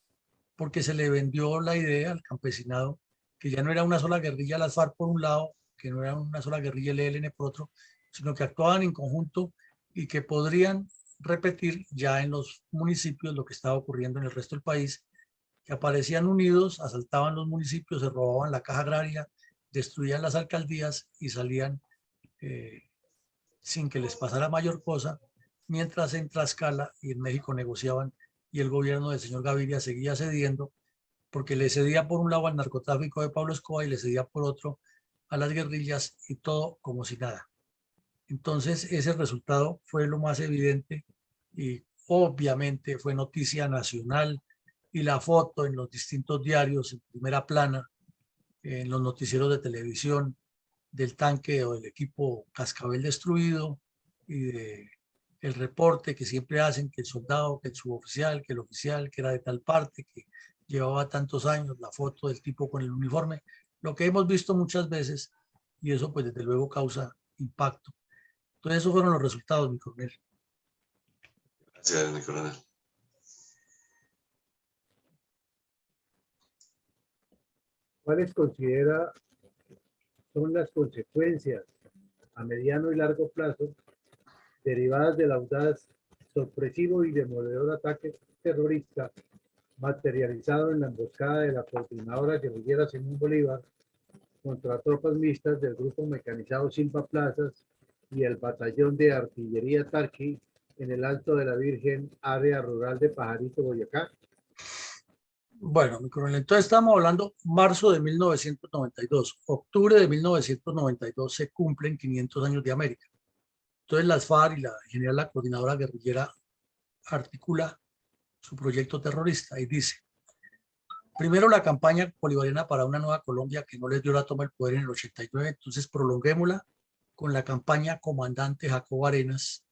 porque se le vendió la idea al campesinado que ya no era una sola guerrilla las FARC por un lado, que no era una sola guerrilla el ELN por otro, sino que actuaban en conjunto y que podrían repetir ya en los municipios lo que estaba ocurriendo en el resto del país, que aparecían unidos, asaltaban los municipios, se robaban la caja agraria, destruían las alcaldías y salían sin que les pasara mayor cosa, mientras en Tlaxcala y en México negociaban y el gobierno del señor Gaviria seguía cediendo, porque le cedía por un lado al narcotráfico de Pablo Escobar y le cedía por otro a las guerrillas y todo como si nada. Entonces ese resultado fue lo más evidente y obviamente fue noticia nacional y la foto en los distintos diarios en primera plana, en los noticieros de televisión del tanque o del equipo Cascabel destruido y de el reporte que siempre hacen que el soldado, que el suboficial, que el oficial, que era de tal parte, que llevaba tantos años, la foto del tipo con el uniforme, lo que hemos visto muchas veces y eso pues desde luego causa impacto. Entonces esos fueron los resultados, mi coronel. Gracias, mi coronel. ¿Cuáles considera son las consecuencias a mediano y largo plazo derivadas del audaz, sorpresivo y demoledor ataque terrorista materializado en la emboscada de la coordinadora guerrillera Simón Bolívar contra tropas mixtas del Grupo Mecanizado Silva Plazas y el Batallón de Artillería Tarqui en el Alto de la Virgen, área rural de Pajarito, Boyacá? Bueno, mi coronel, entonces estamos hablando marzo de 1992, octubre de 1992 se cumplen 500 años de América. Entonces las FARC y la en general la coordinadora guerrillera articula su proyecto terrorista y dice, primero la campaña bolivariana para una nueva Colombia que no les dio la toma del poder en el 89, entonces prolonguémosla con la campaña Comandante Jacobo Arenas,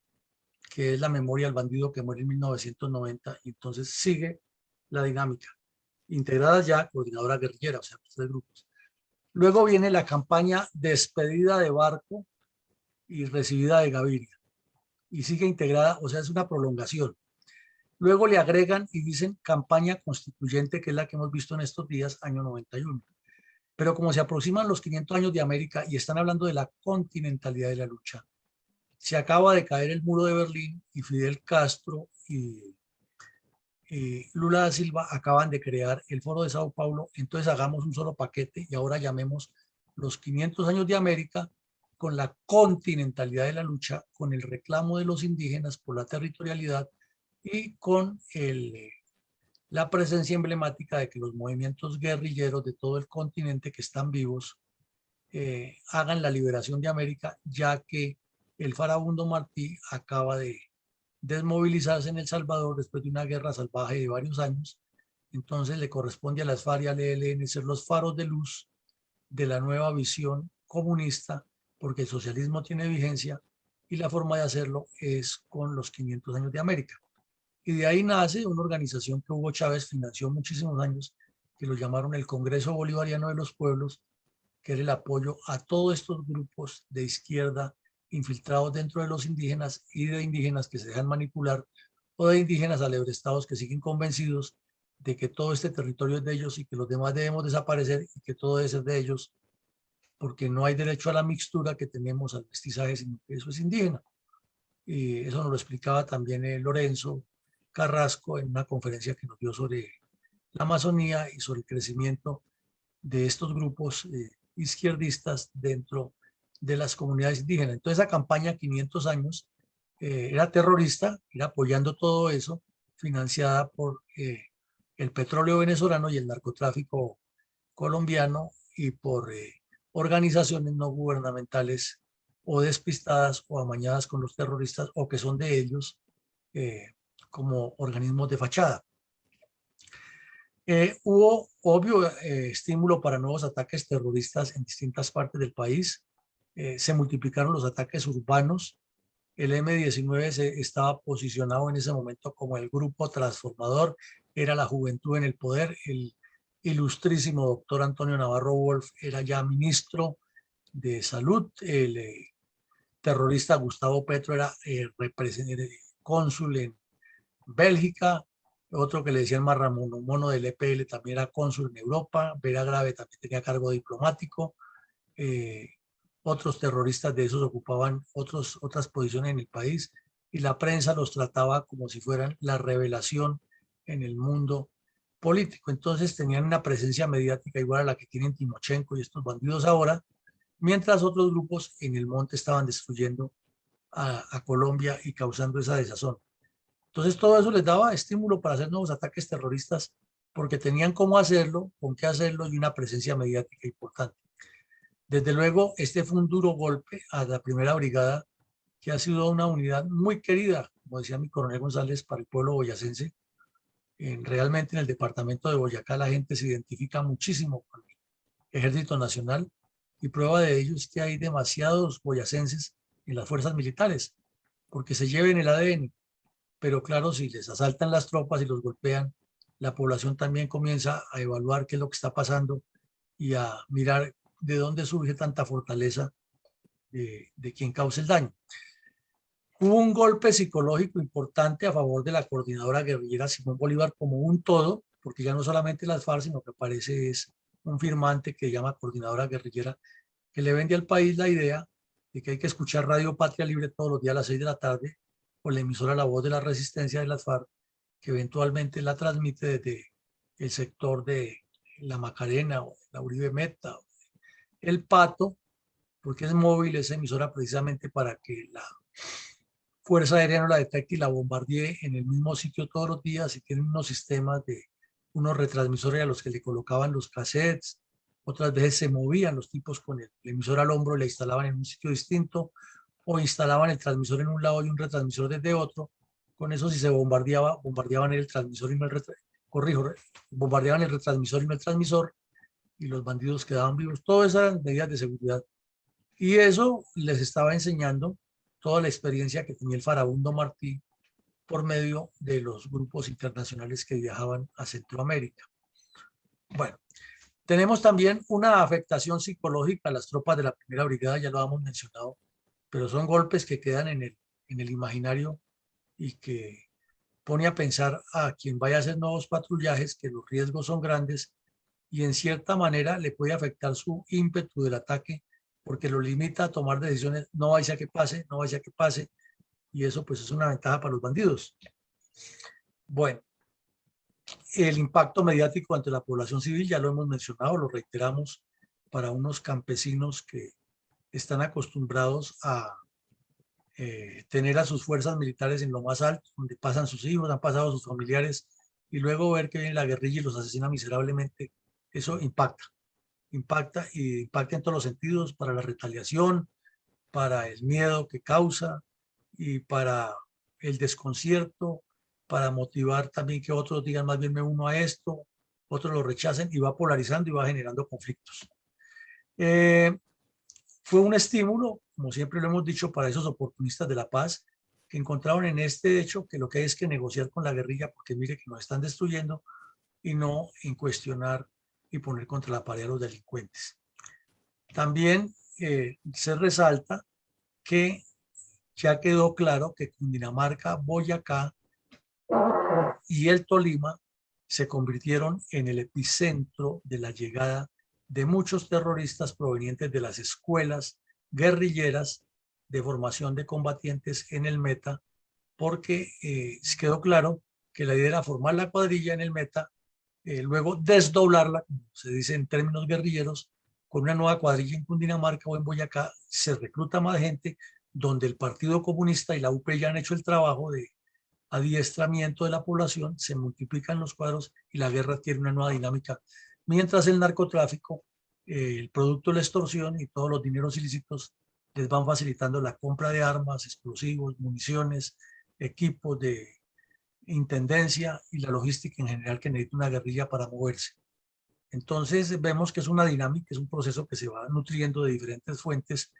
que es la memoria del bandido que muere en 1990, y entonces sigue la dinámica. Integradas ya, coordinadora guerrillera, o sea, 3 grupos. Luego viene la campaña Despedida de Barco y Recibida de Gaviria, y sigue integrada, o sea, es una prolongación. Luego le agregan y dicen campaña constituyente, que es la que hemos visto en estos días, año 91. Pero como se aproximan los 500 años de América y están hablando de la continentalidad de la lucha, se acaba de caer el muro de Berlín y Fidel Castro y Lula da Silva acaban de crear el Foro de Sao Paulo, entonces hagamos un solo paquete y ahora llamemos los 500 años de América con la continentalidad de la lucha, con el reclamo de los indígenas por la territorialidad y con la presencia emblemática de que los movimientos guerrilleros de todo el continente que están vivos hagan la liberación de América, ya que el farabundo Martí acaba de desmovilizarse en El Salvador después de una guerra salvaje de varios años. Entonces le corresponde a las FARC y al ELN ser los faros de luz de la nueva visión comunista, porque el socialismo tiene vigencia, y la forma de hacerlo es con los 500 años de América. Y de ahí nace una organización que Hugo Chávez financió muchísimos años, que lo llamaron el Congreso Bolivariano de los Pueblos, que era el apoyo a todos estos grupos de izquierda infiltrados dentro de los indígenas y de indígenas que se dejan manipular, o de indígenas alebrestados que siguen convencidos de que todo este territorio es de ellos y que los demás debemos desaparecer y que todo eso es de ellos, porque no hay derecho a la mixtura que tenemos, al mestizaje, sino que eso es indígena. Y eso nos lo explicaba también Lorenzo Carrasco en una conferencia que nos dio sobre la Amazonía y sobre el crecimiento de estos grupos izquierdistas dentro de las comunidades indígenas. Entonces, esa campaña 500 años era terrorista, era apoyando todo eso, financiada por el petróleo venezolano y el narcotráfico colombiano y por organizaciones no gubernamentales o despistadas o amañadas con los terroristas o que son de ellos como organismos de fachada. Hubo obvio estímulo para nuevos ataques terroristas en distintas partes del país. Se multiplicaron los ataques urbanos. El M-19 estaba posicionado en ese momento como el grupo transformador, era la juventud en el poder. El ilustrísimo doctor Antonio Navarro Wolf era ya ministro de salud. El terrorista Gustavo Petro era cónsul en Bélgica. Otro que le decían Marramono Mono del EPL también era cónsul en Europa. Vera Grave también tenía cargo diplomático. Otros terroristas de esos ocupaban otras posiciones en el país y la prensa los trataba como si fueran la revelación en el mundo político. Entonces tenían una presencia mediática igual a la que tienen Timochenko y estos bandidos ahora, mientras otros grupos en el monte estaban destruyendo a Colombia y causando esa desazón. Entonces todo eso les daba estímulo para hacer nuevos ataques terroristas porque tenían cómo hacerlo, con qué hacerlo y una presencia mediática importante. Desde luego, este fue un duro golpe a la primera brigada, que ha sido una unidad muy querida, como decía mi coronel González, para el pueblo boyacense. Realmente en el departamento de Boyacá la gente se identifica muchísimo con el Ejército Nacional y prueba de ello es que hay demasiados boyacenses en las fuerzas militares, porque se lleven el ADN. Pero claro, si les asaltan las tropas y los golpean, la población también comienza a evaluar qué es lo que está pasando y a mirar de dónde surge tanta fortaleza de quien causa el daño. Hubo un golpe psicológico importante a favor de la coordinadora guerrillera Simón Bolívar como un todo, porque ya no solamente las FARC, sino que aparece es un firmante que llama coordinadora guerrillera, que le vende al país la idea de que hay que escuchar Radio Patria Libre todos los días a las 6 de la tarde, o la emisora La Voz de la Resistencia de las FARC, que eventualmente la transmite desde el sector de la Macarena o la Uribe Meta, el Pato, porque es móvil esa emisora precisamente para que la Fuerza Aérea no la detecte y la bombardee en el mismo sitio todos los días, y tienen unos sistemas de unos retransmisores a los que le colocaban los cassettes. Otras veces se movían los tipos con el emisor al hombro y la instalaban en un sitio distinto, o instalaban el transmisor en un lado y un retransmisor desde otro. Con eso, si se bombardeaban el transmisor y no el bombardeaban el retransmisor y no el transmisor, y los bandidos quedaban vivos. Todas esas medidas de seguridad. Y eso les estaba enseñando toda la experiencia que tenía el farabundo Martí por medio de los grupos internacionales que viajaban a Centroamérica. Bueno, tenemos también una afectación psicológica a las tropas de la primera brigada, ya lo hemos mencionado, pero son golpes que quedan en el imaginario y que pone a pensar a quien vaya a hacer nuevos patrullajes que los riesgos son grandes y en cierta manera le puede afectar su ímpetu del ataque, porque lo limita a tomar decisiones, no vaya a que pase, no vaya a que pase, y eso pues es una ventaja para los bandidos. Bueno, el impacto mediático ante la población civil, ya lo hemos mencionado, lo reiteramos, para unos campesinos que están acostumbrados a tener a sus fuerzas militares en lo más alto, donde pasan sus hijos, han pasado sus familiares, y luego ver que viene la guerrilla y los asesina miserablemente, eso impacta y impacta en todos los sentidos, para la retaliación, para el miedo que causa y para el desconcierto, para motivar también que otros digan más bien me uno a esto, otros lo rechacen, y va polarizando y va generando conflictos. Fue un estímulo como siempre lo hemos dicho, para esos oportunistas de la paz que encontraron en este hecho que lo que hay es que negociar con la guerrilla, porque mire que nos están destruyendo, y no en cuestionar y poner contra la pared a los delincuentes. También se resalta que ya quedó claro que Cundinamarca, Boyacá y el Tolima se convirtieron en el epicentro de la llegada de muchos terroristas provenientes de las escuelas guerrilleras de formación de combatientes en el Meta, porque quedó claro que la idea era formar la cuadrilla en el Meta, luego desdoblarla, como se dice en términos guerrilleros, con una nueva cuadrilla en Cundinamarca o en Boyacá, se recluta más gente, donde el Partido Comunista y la UP ya han hecho el trabajo de adiestramiento de la población, se multiplican los cuadros y la guerra tiene una nueva dinámica, mientras el narcotráfico, el producto de la extorsión y todos los dineros ilícitos les van facilitando la compra de armas, explosivos, municiones, equipos de intendencia y la logística en general que necesita una guerrilla para moverse. Entonces vemos que es una dinámica, es un proceso que se va nutriendo de diferentes fuentes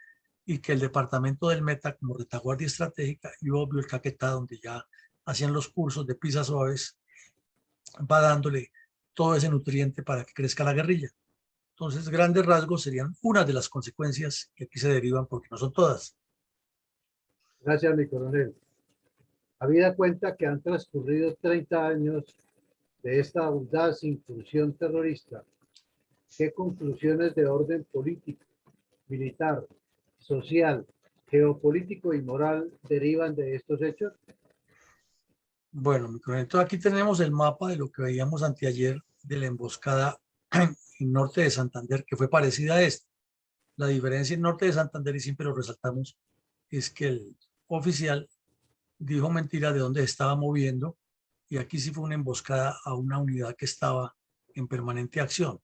y que el departamento del Meta, como retaguardia estratégica, y obvio el Caquetá, donde ya hacían los cursos de pisas suaves, va dándole todo ese nutriente para que crezca la guerrilla. Entonces, grandes rasgos serían una de las consecuencias que aquí se derivan, porque no son todas. Gracias, mi coronel. Habida cuenta que han transcurrido 30 años de esta audaz incursión terrorista, ¿qué conclusiones de orden político, militar, social, geopolítico y moral derivan de estos hechos? Bueno, mi coronel, entonces aquí tenemos el mapa de lo que veíamos anteayer de la emboscada en norte de Santander, que fue parecida a esta. La diferencia en norte de Santander, y siempre lo resaltamos, es que el oficial dijo mentira de dónde se estaba moviendo, y aquí sí fue una emboscada a una unidad que estaba en permanente acción.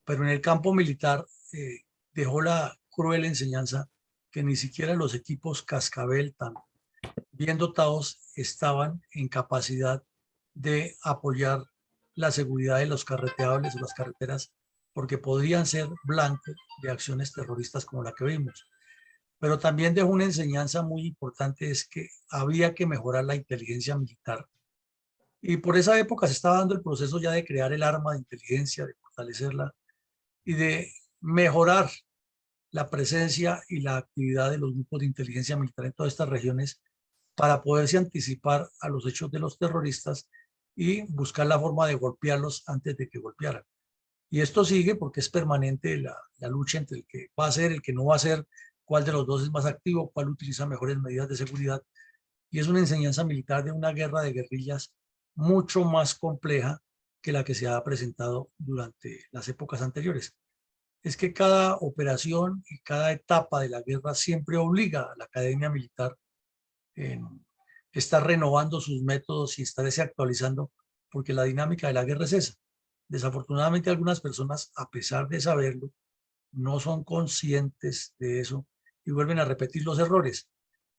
Pero en el campo militar dejó la cruel enseñanza que ni siquiera los equipos Cascabel tan bien dotados estaban en capacidad de apoyar la seguridad de los carreteables o las carreteras, porque podrían ser blanco de acciones terroristas como la que vimos. Pero también dejó una enseñanza muy importante, es que había que mejorar la inteligencia militar. Y por esa época se estaba dando el proceso ya de crear el arma de inteligencia, de fortalecerla y de mejorar la presencia y la actividad de los grupos de inteligencia militar en todas estas regiones para poderse anticipar a los hechos de los terroristas y buscar la forma de golpearlos antes de que golpearan. Y esto sigue porque es permanente la lucha entre el que va a ser, el que no va a ser, cuál de los dos es más activo, cuál utiliza mejores medidas de seguridad. Y es una enseñanza militar de una guerra de guerrillas mucho más compleja que la que se ha presentado durante las épocas anteriores. Es que cada operación y cada etapa de la guerra siempre obliga a la academia militar en estar renovando sus métodos y estarse actualizando, porque la dinámica de la guerra es esa. Desafortunadamente algunas personas, a pesar de saberlo, no son conscientes de eso y vuelven a repetir los errores.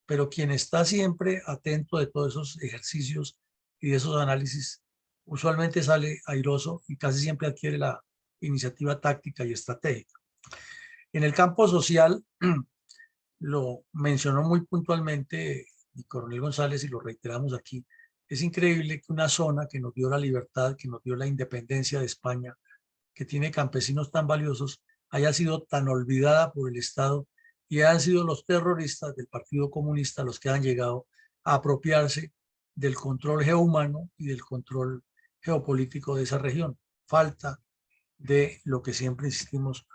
Pero quien está siempre atento de todos esos ejercicios y de esos análisis, usualmente sale airoso y casi siempre adquiere la iniciativa táctica y estratégica. En el campo social, lo mencionó muy puntualmente el coronel González y lo reiteramos aquí, es increíble que una zona que nos dio la libertad, que nos dio la independencia de España, que tiene campesinos tan valiosos, haya sido tan olvidada por el Estado y han sido los terroristas del Partido Comunista los que han llegado a apropiarse del control geohumano y del control geopolítico de esa región. Falta de lo que siempre insistimos,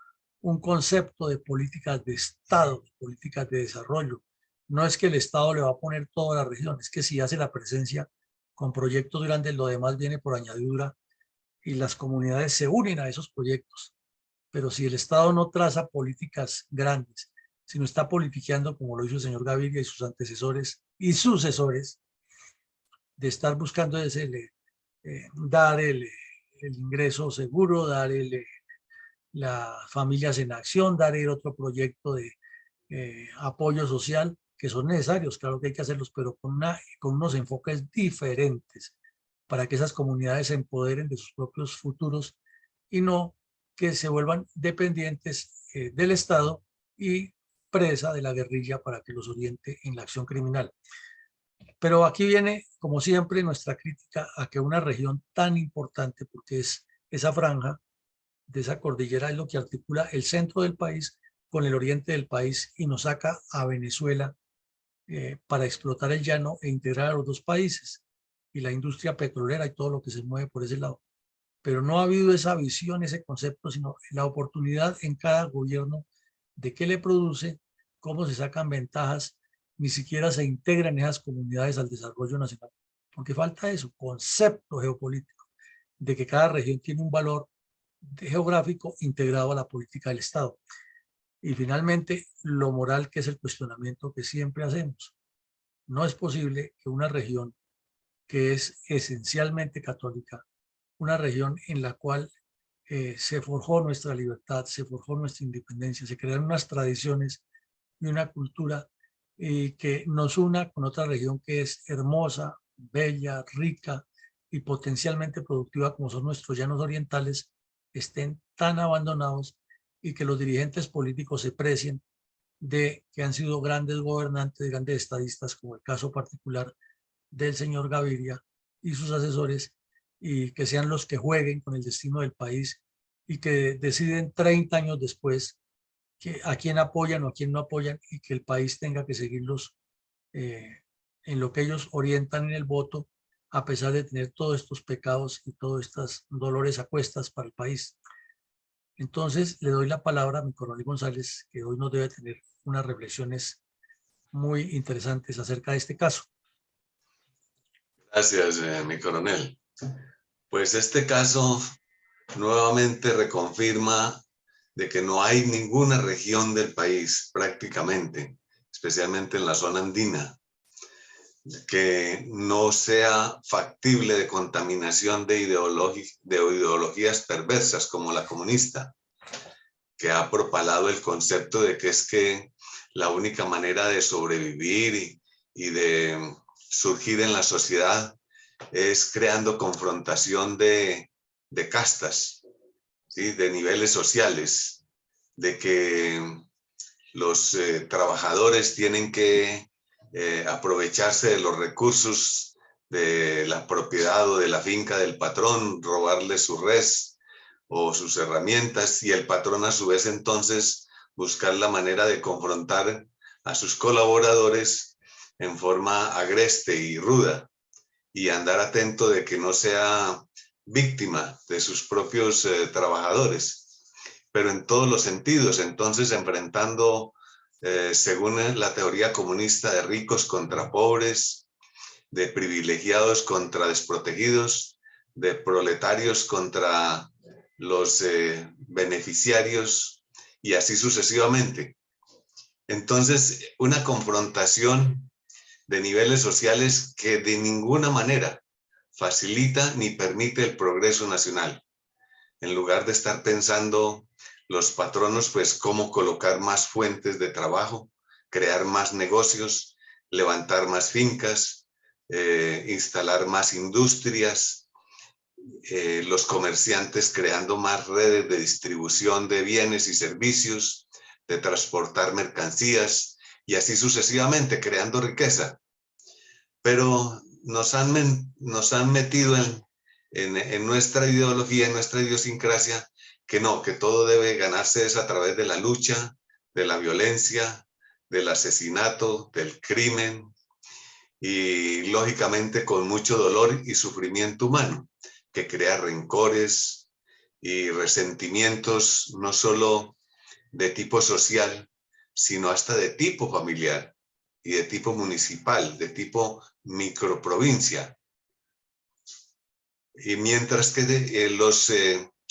un concepto de políticas de Estado, políticas de desarrollo. No es que el Estado le va a poner toda la región, es que si hace la presencia con proyectos grandes, lo demás viene por añadidura y las comunidades se unen a esos proyectos. Pero si el Estado no traza políticas grandes, sino está politiqueando como lo hizo el señor Gaviria y sus antecesores y sucesores, de estar buscando dar el ingreso seguro, dar las familias en acción, dar el otro proyecto de apoyo social, que son necesarios, claro que hay que hacerlos, pero con unos enfoques diferentes para que esas comunidades se empoderen de sus propios futuros y no que se vuelvan dependientes del Estado y presa de la guerrilla para que los oriente en la acción criminal. Pero aquí viene, como siempre, nuestra crítica a que una región tan importante, porque es esa franja de esa cordillera, es lo que articula el centro del país con el oriente del país y nos saca a Venezuela para explotar el llano e integrar a los dos países y la industria petrolera y todo lo que se mueve por ese lado. Pero no ha habido esa visión, ese concepto, sino la oportunidad en cada gobierno de qué le produce, cómo se sacan ventajas, ni siquiera se integran esas comunidades al desarrollo nacional. Porque falta eso, concepto geopolítico, de que cada región tiene un valor geográfico integrado a la política del Estado. Y finalmente, lo moral, que es el cuestionamiento que siempre hacemos. No es posible que una región que es esencialmente católica, una región en la cual se forjó nuestra libertad, se forjó nuestra independencia, se crearon unas tradiciones y una cultura que nos una con otra región que es hermosa, bella, rica y potencialmente productiva como son nuestros llanos orientales, estén tan abandonados y que los dirigentes políticos se precien de que han sido grandes gobernantes, grandes estadistas, como el caso particular del señor Gaviria y sus asesores, y que sean los que jueguen con el destino del país y que deciden 30 años después a quién apoyan o a quién no apoyan y que el país tenga que seguirlos en lo que ellos orientan en el voto, a pesar de tener todos estos pecados y todos estos dolores a cuestas para el país. Entonces le doy la palabra a mi coronel González, que hoy nos debe tener unas reflexiones muy interesantes acerca de este caso. Gracias, mi coronel. Pues este caso nuevamente reconfirma de que no hay ninguna región del país, prácticamente, especialmente en la zona andina, que no sea factible de contaminación de ideologías perversas como la comunista, que ha propalado el concepto de que es que la única manera de sobrevivir y de surgir en la sociedad es creando confrontación de castas, ¿sí? De niveles sociales, de que los trabajadores tienen que aprovecharse de los recursos de la propiedad o de la finca del patrón, robarle su res o sus herramientas, y el patrón a su vez entonces buscar la manera de confrontar a sus colaboradores en forma agreste y ruda, y andar atento de que no sea víctima de sus propios trabajadores, pero en todos los sentidos, entonces enfrentando, según la teoría comunista, de ricos contra pobres, de privilegiados contra desprotegidos, de proletarios contra los beneficiarios, y así sucesivamente. Entonces, una confrontación de niveles sociales que de ninguna manera facilita ni permite el progreso nacional. En lugar de estar pensando los patronos, pues cómo colocar más fuentes de trabajo, crear más negocios, levantar más fincas, instalar más industrias, los comerciantes creando más redes de distribución de bienes y servicios, de transportar mercancías y así sucesivamente, creando riqueza. Pero nos han metido en nuestra ideología, en nuestra idiosincrasia, que no, que todo debe ganarse es a través de la lucha, de la violencia, del asesinato, del crimen, y lógicamente con mucho dolor y sufrimiento humano, que crea rencores y resentimientos no solo de tipo social, sino hasta de tipo familiar y de tipo municipal, de tipo microprovincia. Y mientras que los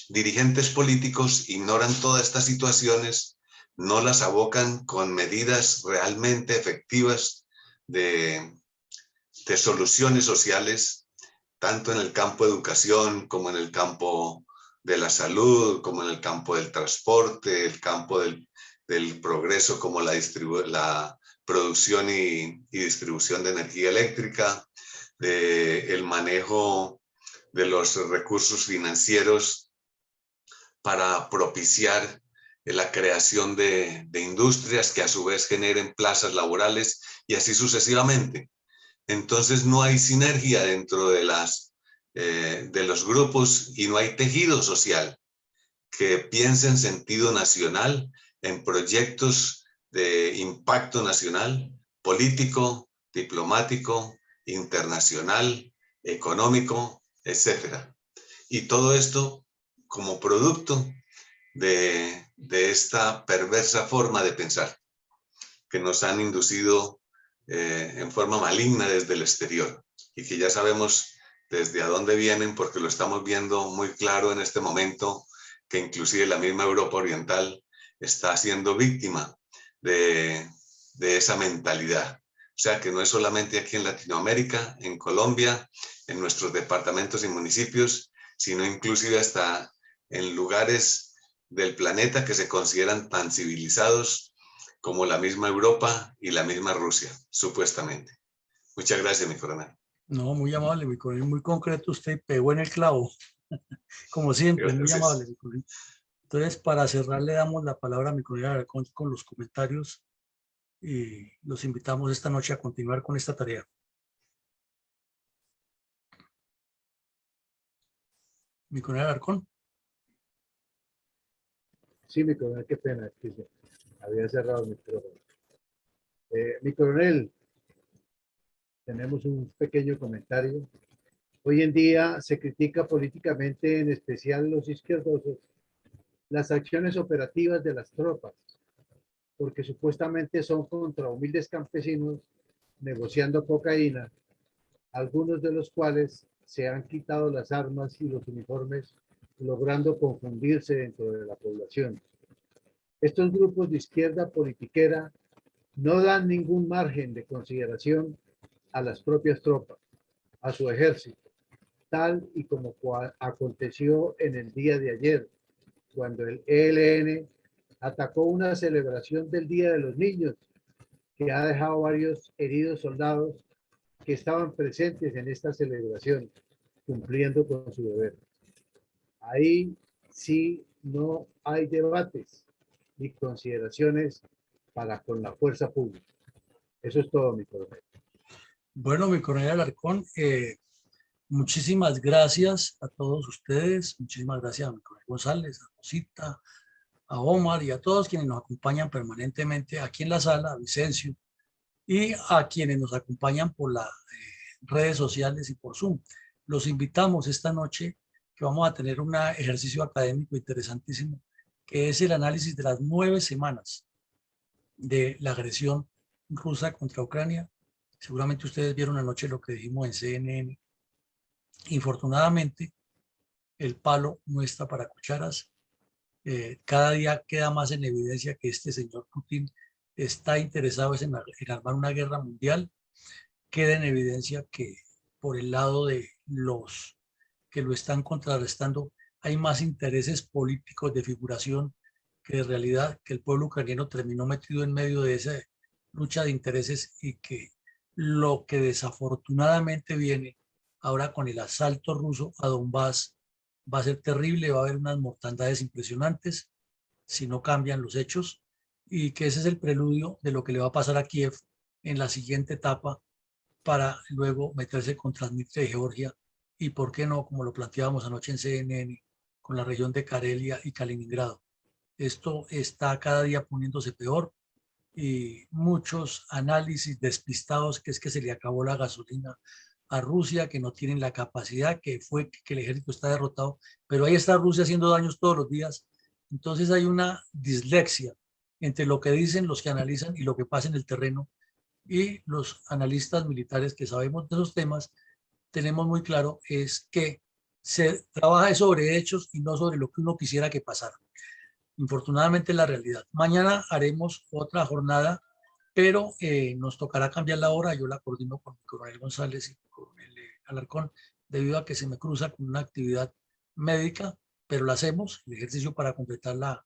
dirigentes políticos ignoran todas estas situaciones, no las abocan con medidas realmente efectivas de soluciones sociales, tanto en el campo de educación como en el campo de la salud, como en el campo del transporte, el campo del progreso como la producción y distribución de energía eléctrica, el manejo de los recursos financieros para propiciar la creación de industrias que a su vez generen plazas laborales y así sucesivamente. Entonces no hay sinergia dentro de los grupos y no hay tejido social que piense en sentido nacional, en proyectos de impacto nacional, político, diplomático, internacional, económico, etcétera. Y todo esto como producto de esta perversa forma de pensar que nos han inducido en forma maligna desde el exterior y que ya sabemos desde a dónde vienen porque lo estamos viendo muy claro en este momento, que inclusive la misma Europa Oriental está siendo víctima de esa mentalidad. O sea que no es solamente aquí en Latinoamérica, en Colombia, en nuestros departamentos y municipios, sino inclusive hasta en lugares del planeta que se consideran tan civilizados como la misma Europa y la misma Rusia, supuestamente. Muchas gracias, mi coronel. No, muy amable, mi coronel, muy concreto, usted pegó en el clavo, como siempre, muy amable, mi coronel. Entonces, para cerrar, le damos la palabra a mi coronel Alarcón con los comentarios y los invitamos esta noche a continuar con esta tarea. Mi coronel Alarcón. Sí, mi coronel, qué pena, que había cerrado el micrófono. Mi coronel, tenemos un pequeño comentario. Hoy en día se critica políticamente, en especial los izquierdosos, las acciones operativas de las tropas, porque supuestamente son contra humildes campesinos negociando cocaína, algunos de los cuales se han quitado las armas y los uniformes, logrando confundirse dentro de la población. Estos grupos de izquierda politiquera no dan ningún margen de consideración a las propias tropas, a su ejército, tal y como aconteció en el día de ayer, cuando el ELN atacó una celebración del Día de los Niños, que ha dejado varios heridos soldados que estaban presentes en esta celebración, cumpliendo con su deber. Ahí sí no hay debates ni consideraciones para con la fuerza pública. Eso es todo, mi coronel. Bueno, mi coronel Alarcón, muchísimas gracias a todos ustedes, muchísimas gracias a mi coronel González, a Rosita, a Omar y a todos quienes nos acompañan permanentemente aquí en la sala, a Vicencio, y a quienes nos acompañan por las redes sociales y por Zoom. Los invitamos esta noche que vamos a tener un ejercicio académico interesantísimo, que es el análisis de las 9 semanas de la agresión rusa contra Ucrania. Seguramente ustedes vieron anoche lo que dijimos en CNN. Infortunadamente, el palo no está para cucharas. Cada día queda más en evidencia que este señor Putin está interesado en armar una guerra mundial. Queda en evidencia que por el lado de los que lo están contrarrestando hay más intereses políticos de figuración que de realidad, que el pueblo ucraniano terminó metido en medio de esa lucha de intereses y que lo que desafortunadamente viene ahora con el asalto ruso a Donbass va a ser terrible, va a haber unas mortandades impresionantes si no cambian los hechos y que ese es el preludio de lo que le va a pasar a Kiev en la siguiente etapa para luego meterse con Transnistria y Georgia y por qué no, como lo planteábamos anoche en CNN, con la región de Karelia y Kaliningrado. Esto está cada día poniéndose peor y muchos análisis despistados que es que se le acabó la gasolina a Rusia, que no tienen la capacidad, que el ejército está derrotado, pero ahí está Rusia haciendo daños todos los días. Entonces hay una dislexia entre lo que dicen los que analizan y lo que pasa en el terreno, y los analistas militares que sabemos de esos temas tenemos muy claro es que se trabaja sobre hechos y no sobre lo que uno quisiera que pasara. Infortunadamente la realidad. Mañana haremos otra jornada, pero nos tocará cambiar la hora. Yo la coordino con el coronel González y el coronel Alarcón, debido a que se me cruza con una actividad médica, pero la hacemos, el ejercicio para completar la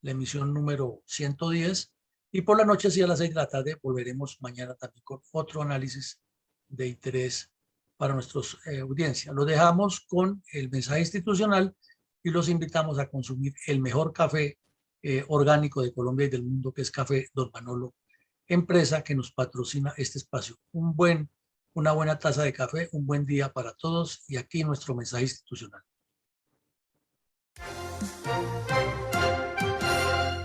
emisión número 110. Y por la noche, sí, a las 6 de la tarde, volveremos mañana también con otro análisis de interés para nuestra audiencia. Lo dejamos con el mensaje institucional y los invitamos a consumir el mejor café orgánico de Colombia y del mundo, que es Café Don Manolo, empresa que nos patrocina este espacio. Una buena taza de café, un buen día para todos, y aquí nuestro mensaje institucional.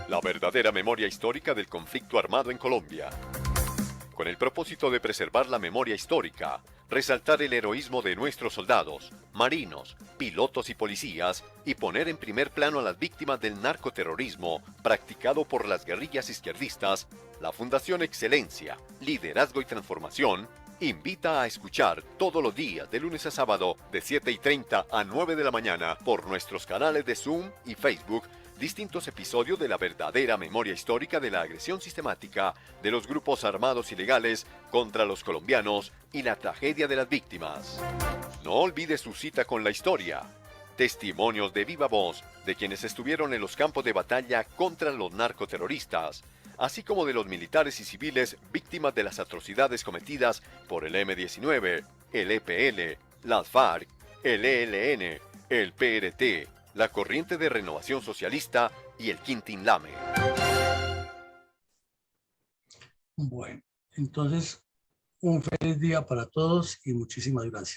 La verdadera memoria histórica del conflicto armado en Colombia. Con el propósito de preservar la memoria histórica, resaltar el heroísmo de nuestros soldados, marinos, pilotos y policías, y poner en primer plano a las víctimas del narcoterrorismo practicado por las guerrillas izquierdistas, la Fundación Excelencia, Liderazgo y Transformación invita a escuchar todos los días de lunes a sábado de 7:30 a 9 de la mañana por nuestros canales de Zoom y Facebook distintos episodios de la verdadera memoria histórica de la agresión sistemática de los grupos armados ilegales contra los colombianos y la tragedia de las víctimas. No olvide su cita con la historia. Testimonios de viva voz de quienes estuvieron en los campos de batalla contra los narcoterroristas, así como de los militares y civiles víctimas de las atrocidades cometidas por el M-19, el EPL, las FARC, el ELN, el PRT, la Corriente de Renovación Socialista y el Quintín Lame. Bueno, entonces, un feliz día para todos y muchísimas gracias.